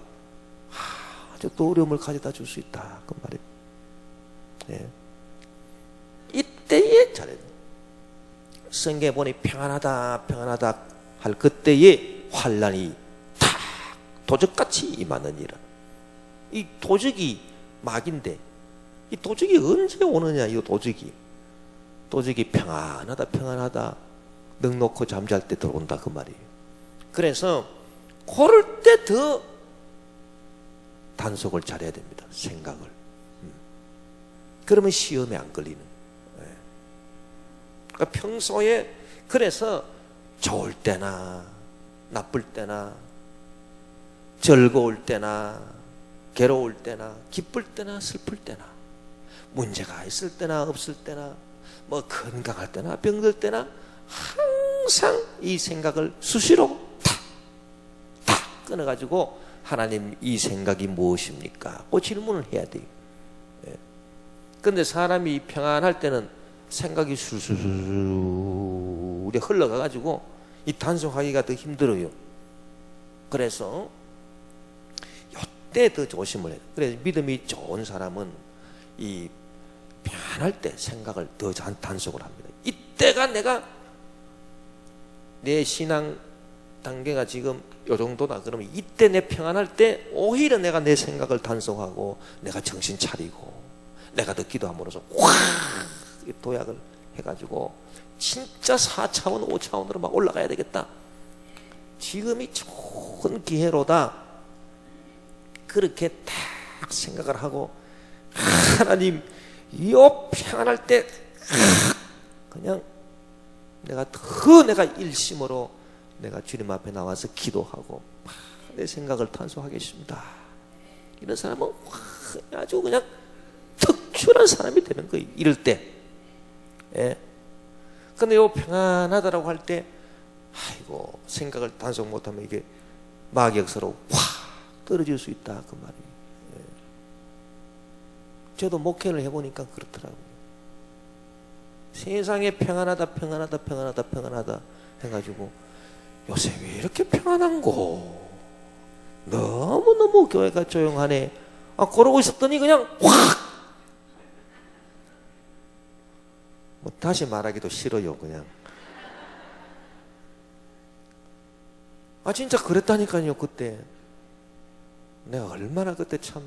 아주 또 어려움을 가져다 줄 수 있다, 그 말이에요. 예. 이때에 잘해. 성경에 보니 평안하다 할 그때에 환난이 탁 도적같이 임하느니라. 이 도적이 마귀인데, 이 도적이 언제 오느냐. 이 도적이 평안하다 넉넉히 잠잘 때 들어온다, 그 말이에요. 그래서 그럴 때 더 단속을 잘해야 됩니다. 생각을. 그러면 시험에 안 걸리는. 그러니까 평소에, 그래서 좋을 때나 나쁠 때나 즐거울 때나 괴로울 때나 기쁠 때나 슬플 때나 문제가 있을 때나 없을 때나 뭐 건강할 때나 병들 때나 항상 이 생각을 수시로 탁 끊어가지고 하나님 이 생각이 무엇입니까? 그 질문을 해야 돼요. 그런데 사람이 평안할 때는 생각이 술술 우리 흘러가가지고 이 단속하기가 더 힘들어요. 그래서 이때 더 조심을 해요. 그래서 믿음이 좋은 사람은 이 평안할 때 생각을 더 단속을 합니다. 이때가 내가 내 신앙 단계가 지금 요 정도다 그러면 이때 내 평안할 때 오히려 내가 내 생각을 단속하고 내가 정신 차리고 내가 더 기도함으로써 확 도약을 해가지고 진짜 4차원 5차원으로 막 올라가야 되겠다. 지금이 좋은 기회로다. 그렇게 딱 생각을 하고 하나님 요 평안할 때 그냥 내가 일심으로 내가 주님 앞에 나와서 기도하고 내 생각을 단속하겠습니다. 이런 사람은 아주 그냥 특출한 사람이 되는 거예요. 이럴 때. 예. 근데 요 평안하다라고 할 때 아이고 생각을 단속 못하면 이게 막역서로 확 떨어질 수 있다 그 말이에요. 예. 저도 목회를 해보니까 그렇더라고요. 세상에 평안하다 해가지고 요새 왜 이렇게 평안한고? 너무너무 교회가 조용하네. 그러고 있었더니 그냥 확! 뭐 다시 말하기도 싫어요, 그냥. 진짜 그랬다니까요, 그때. 내가 얼마나 그때 참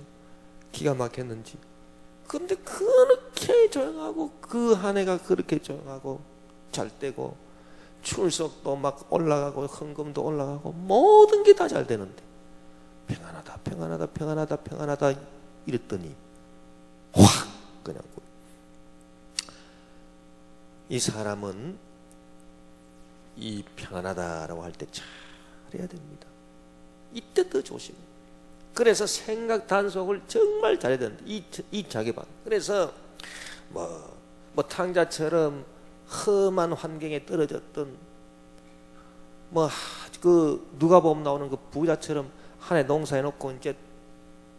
기가 막혔는지. 근데 그렇게 조용하고, 그 한 해가 그렇게 조용하고, 잘 되고, 출석도 막 올라가고, 헌금도 올라가고, 모든 게 다 잘 되는데. 평안하다 이랬더니 확 그냥 이 사람은 이 평안하다라고 할 때 잘해야 됩니다. 이때 더 조심해. 그래서 생각 단속을 정말 잘해야 된다. 이 자기방. 그래서 뭐 탕자처럼 험한 환경에 떨어졌던 누가복음 나오는 그 부자처럼 한 해 농사해놓고 이제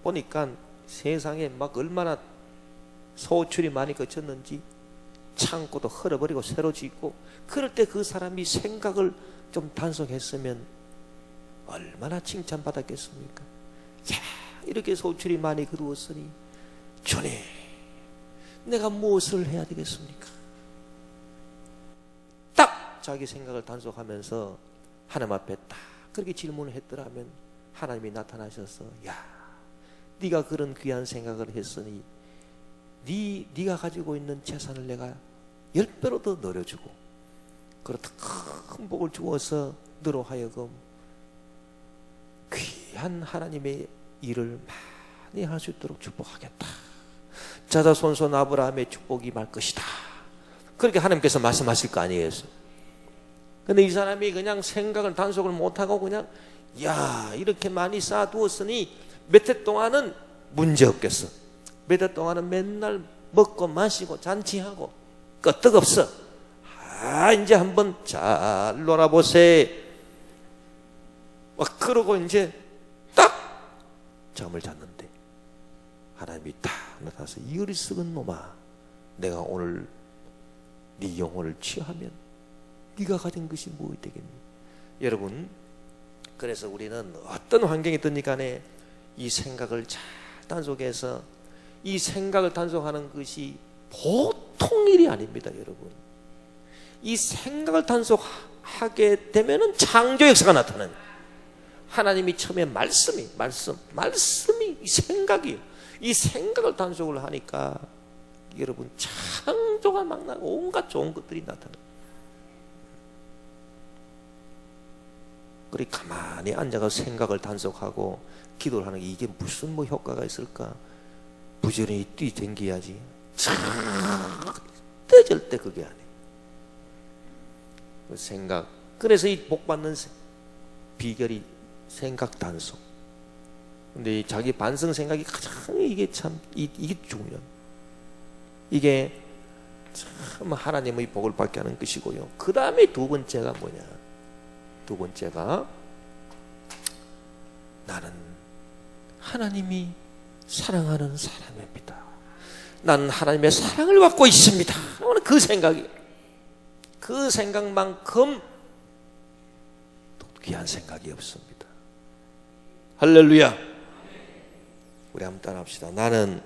보니까 세상에 막 얼마나 소출이 많이 거쳤는지 창고도 헐어버리고 새로 짓고 그럴 때 그 사람이 생각을 좀 단속했으면 얼마나 칭찬받았겠습니까? 자, 이렇게 소출이 많이 거두었으니 주님 내가 무엇을 해야 되겠습니까? 딱 자기 생각을 단속하면서 하나님 앞에 딱 그렇게 질문을 했더라면 하나님이 나타나셔서 야 네가 그런 귀한 생각을 했으니 네가 가지고 있는 재산을 내가 10배로 더 늘려주고 그렇다 큰 복을 주어서 너로 하여금 귀한 하나님의 일을 많이 할 수 있도록 축복하겠다. 자자손손 아브라함의 축복이 말 것이다. 그렇게 하나님께서 말씀하실 거 아니에요. 근데 이 사람이 그냥 생각을 단속을 못하고 그냥 야 이렇게 많이 쌓아두었으니 몇 해 동안은 문제 없겠어. 몇 해 동안은 맨날 먹고 마시고 잔치하고 끄떡없어. 이제 한번 잘 놀아보세. 그러고 이제 딱 잠을 잤는데 하나님이 딱 나타나서 이 어리석은 놈아 내가 오늘 네 영혼을 취하면 네가 가진 것이 무엇이 되겠니? 여러분 그래서 우리는 어떤 환경이 있든지 간에 이 생각을 잘 단속해서 이 생각을 단속하는 것이 보통 일이 아닙니다. 여러분 이 생각을 단속하게 되면은 창조 역사가 나타나요. 하나님이 처음에 말씀이 이 생각이에요. 이 생각을 단속을 하니까 여러분 창조가 막 나고 온갖 좋은 것들이 나타나요. 그리 가만히 앉아서 생각을 단속하고 기도를 하는 게 이게 무슨 효과가 있을까? 부지런히 뛰댕겨야지. 절대 그게 아니에요. 그 생각. 그래서 이 복 받는 비결이 생각 단속. 근데 자기 반성 생각이 가장 이게 참 이게 중요해요. 이게 참 하나님의 복을 받게 하는 것이고요. 그 다음에 두 번째가 뭐냐? 두 번째가 나는 하나님이 사랑하는 사람입니다. 나는 하나님의 사랑을 받고 있습니다. 그 생각이, 그 생각만큼 귀한 생각이 없습니다. 할렐루야. 우리 한번 따라합시다. 나는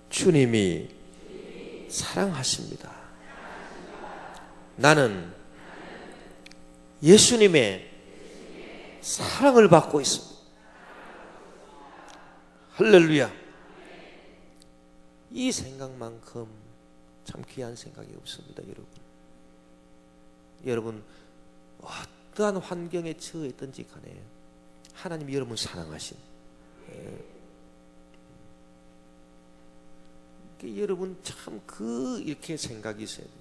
주님이 사랑하십니다. 나는 예수님의 사랑을 받고 있습니다. 할렐루야. 이 생각만큼 참 귀한 생각이 없습니다, 여러분. 여러분 어떠한 환경에 처했든지 간에 하나님이 여러분 사랑하신, 여러분 참 이렇게 생각이 있어야 돼요.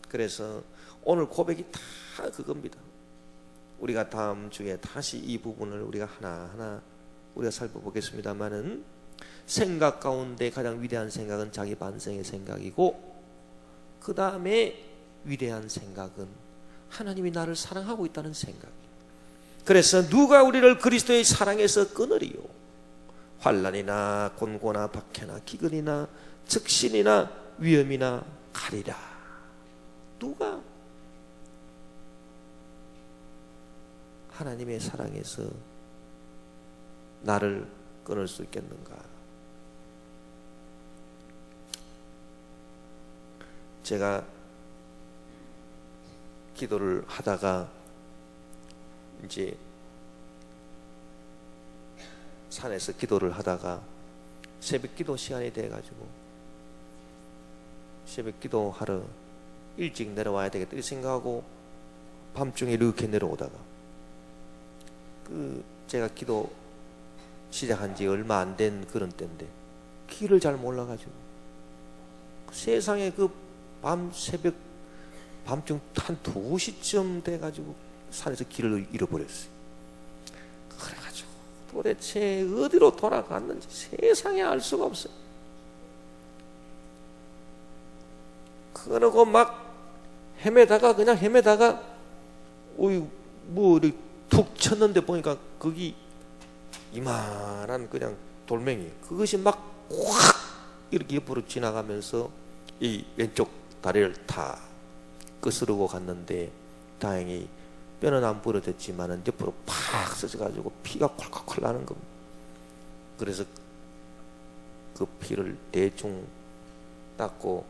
그래서 오늘 고백이 다 그겁니다. 우리가 다음 주에 다시 이 부분을 우리가 하나하나 우리가 살펴보겠습니다만은, 생각 가운데 가장 위대한 생각은 자기 반성의 생각이고, 그 다음에 위대한 생각은 하나님이 나를 사랑하고 있다는 생각이에요. 그래서 누가 우리를 그리스도의 사랑에서 끊으리요? 환난이나 곤고나 박해나 기근이나 적신이나 위험이나 가리라. 누가 하나님의 사랑에서 나를 끊을 수 있겠는가? 제가 기도를 하다가 이제 산에서 기도를 하다가 새벽 기도 시간이 돼가지고 새벽 기도하러 일찍 내려와야 되겠다 이렇게 생각하고 밤중에 이렇게 내려오다가 제가 기도 시작한 지 얼마 안 된 그런 때인데 길을 잘 몰라가지고 세상에 새벽 밤중 한 2시쯤 돼가지고 산에서 길을 잃어버렸어요. 그래가지고 도대체 어디로 돌아갔는지 세상에 알 수가 없어요. 그러고 막 그냥 헤매다가 툭 쳤는데 보니까 거기 이만한 그냥 돌멩이, 그것이 막 확 이렇게 옆으로 지나가면서 이 왼쪽 다리를 다 거스르고 갔는데, 다행히 뼈는 안 부러졌지만은 옆으로 팍 쏘져가지고 피가 콜콜콜 나는 겁니다. 그래서 그 피를 대충 닦고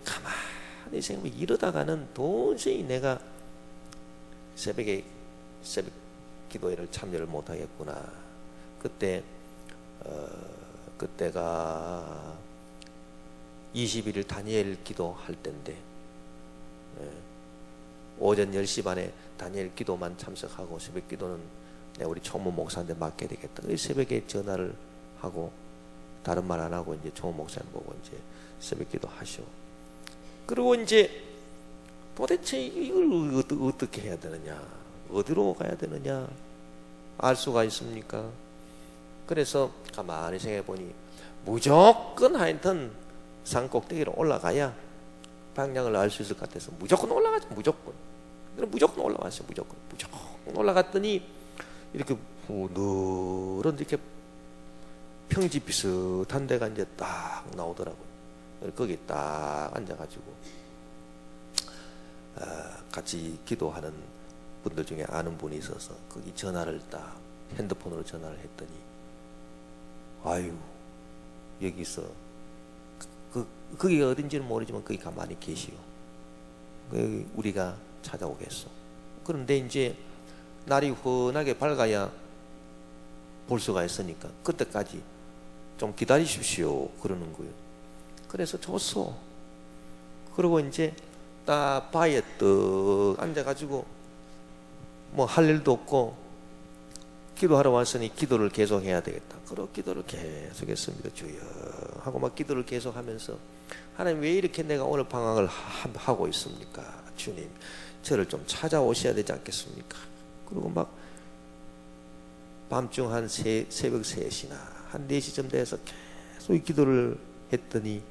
가만히 생각해, 이러다가는 도저히 내가 새벽 기도회를 참여를 못하겠구나. 그때가 21일 다니엘 기도할 때인데, 오전 10시 반에 다니엘 기도만 참석하고 새벽 기도는 우리 총무 목사한테 맡게 되겠다. 새벽에 전화를 하고 다른 말 안 하고 이제 총무 목사님 보고 이제 새벽 기도 하시오. 그리고 이제 도대체 이걸 어떻게 해야 되느냐, 어디로 가야 되느냐 알 수가 있습니까? 그래서 가만히 생각해 보니 무조건 하여튼 산 꼭대기로 올라가야 방향을 알 수 있을 것 같아서 무조건 올라가죠. 무조건 올라갔어요. 무조건 올라갔더니 이렇게 누런 이렇게 평지 비슷한 데가 이제 딱 나오더라고요. 거기 딱 앉아가지고 같이 기도하는 분들 중에 아는 분이 있어서 거기 전화를 딱 핸드폰으로 전화를 했더니, 아유 여기서 거기가 어딘지는 모르지만 거기 가만히 계시오. 우리가 찾아오겠소. 그런데 이제 날이 훤하게 밝아야 볼 수가 있으니까 그때까지 좀 기다리십시오 그러는 거예요. 그래서 줬어. 그리고 이제 딱 바위에 떡 앉아가지고 뭐 할 일도 없고 기도하러 왔으니 기도를 계속 해야 되겠다. 그리고 기도를 계속 했습니다. 주여 하고 막 기도를 계속 하면서, 하나님 왜 이렇게 내가 오늘 방황을 하고 있습니까? 주님 저를 좀 찾아오셔야 되지 않겠습니까? 그리고 막 밤중 한 새벽 3시나 한 4시쯤 돼서 계속 기도를 했더니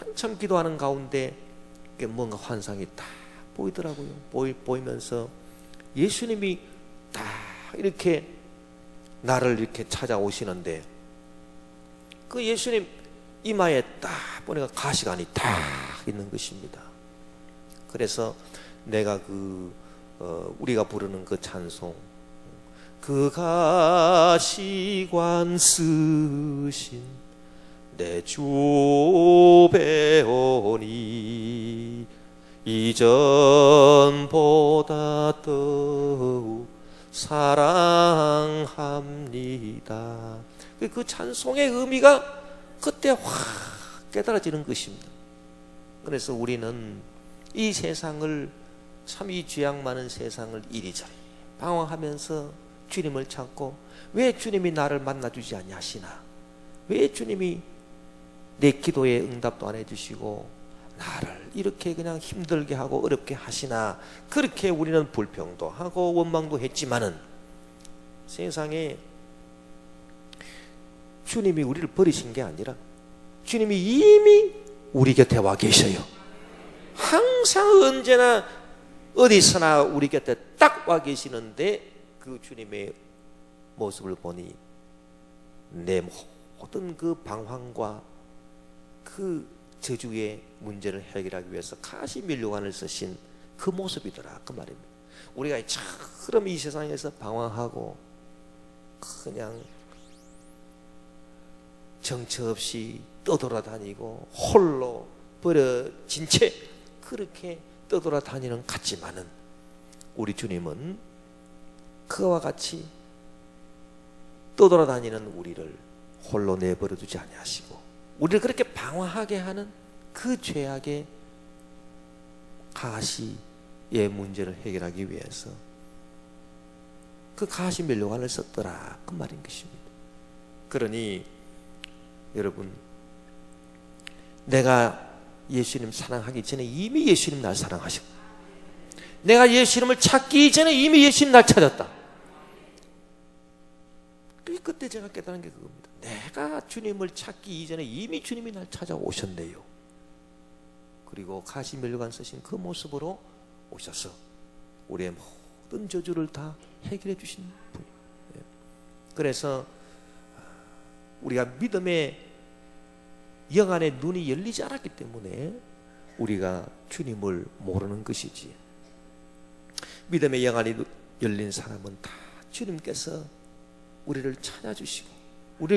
한참 기도하는 가운데 뭔가 환상이 딱 보이더라고요. 보이면서 예수님이 딱 이렇게 나를 이렇게 찾아오시는데 그 예수님 이마에 딱 보니까 가시관이 딱 있는 것입니다. 그래서 내가 우리가 부르는 그 찬송, 그 가시관 쓰신 내 주 배우니 이전보다 더욱 사랑합니다. 그 찬송의 의미가 그때 확 깨달아지는 것입니다. 그래서 우리는 이 세상을, 참 이 죄악 많은 세상을 이리저리 방황하면서 주님을 찾고, 왜 주님이 나를 만나주지 아니하시나, 왜 주님이 내 기도에 응답도 안 해주시고 나를 이렇게 그냥 힘들게 하고 어렵게 하시나, 그렇게 우리는 불평도 하고 원망도 했지만은 세상에 주님이 우리를 버리신 게 아니라 주님이 이미 우리 곁에 와 계셔요. 항상 언제나 어디서나 우리 곁에 딱 와 계시는데, 그 주님의 모습을 보니 내 모든 그 방황과 그 저주의 문제를 해결하기 위해서 가시면류관을 쓰신 그 모습이더라, 그 말입니다. 우리가 처럼 이 세상에서 방황하고 그냥 정처 없이 떠돌아다니고 홀로 버려진 채 그렇게 떠돌아다니는 것 같지만은, 우리 주님은 그와 같이 떠돌아다니는 우리를 홀로 내버려 두지 아니하시고, 우리를 그렇게 방황하게 하는 그 죄악의 가시의 문제를 해결하기 위해서 그 가시면류관을 썼더라, 그 말인 것입니다. 그러니 여러분, 내가 예수님 사랑하기 전에 이미 예수님 날 사랑하셨고, 내가 예수님을 찾기 전에 이미 예수님 날 찾았다. 그때 제가 깨달은 게 그겁니다. 내가 주님을 찾기 이전에 이미 주님이 날 찾아오셨네요. 그리고 가시면류관 쓰신 그 모습으로 오셔서 우리의 모든 저주를 다 해결해 주신 분이에요. 그래서 우리가 믿음의 영안의 눈이 열리지 않았기 때문에 우리가 주님을 모르는 것이지, 믿음의 영안이 열린 사람은 다 주님께서 우리를 찾아주시고,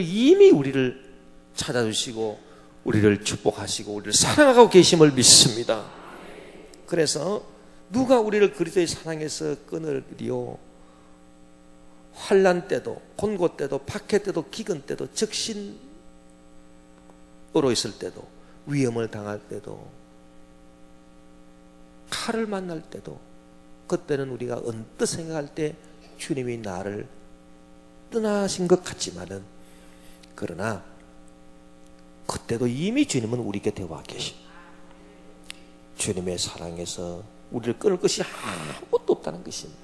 이미 우리를 찾아주시고 우리를 축복하시고 우리를 사랑하고 계심을 믿습니다. 그래서 누가 우리를 그리스도의 사랑에서 끊으리요? 환난 때도, 곤고 때도, 박해 때도, 기근 때도, 적신으로 있을 때도, 위험을 당할 때도, 칼을 만날 때도, 그때는 우리가 언뜻 생각할 때 주님이 나를 떠나신 것 같지만은, 그러나 그때도 이미 주님은 우리 곁에 와 계신, 주님의 사랑에서 우리를 끊을 것이 아무것도 없다는 것입니다.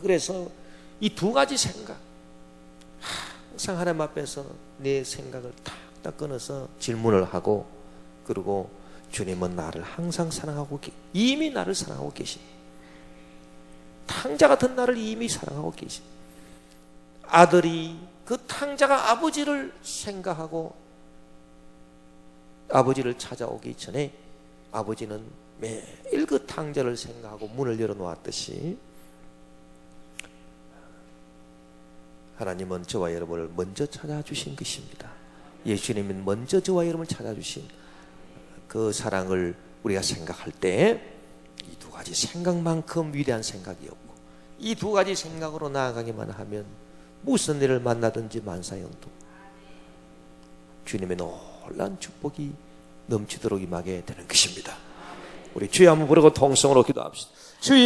그래서 이 두 가지 생각, 항상 하나님 앞에서 내 생각을 탁탁 끊어서 질문을 하고, 그리고 주님은 나를 항상 사랑하고 이미 나를 사랑하고 계신, 탕자 같은 나를 이미 사랑하고 계신, 아들이 그 탕자가 아버지를 생각하고 아버지를 찾아오기 전에 아버지는 매일 그 탕자를 생각하고 문을 열어놓았듯이, 하나님은 저와 여러분을 먼저 찾아주신 것입니다. 예수님은 먼저 저와 여러분을 찾아주신 그 사랑을 우리가 생각할 때 이 두 가지 생각만큼 위대한 생각이 없고, 이 두 가지 생각으로 나아가기만 하면 무슨 일을 만나든지 만사형통 주님의 놀라운 축복이 넘치도록 임하게 되는 것입니다. 우리 주여 한번 부르고 통성으로 기도합시다. 주여.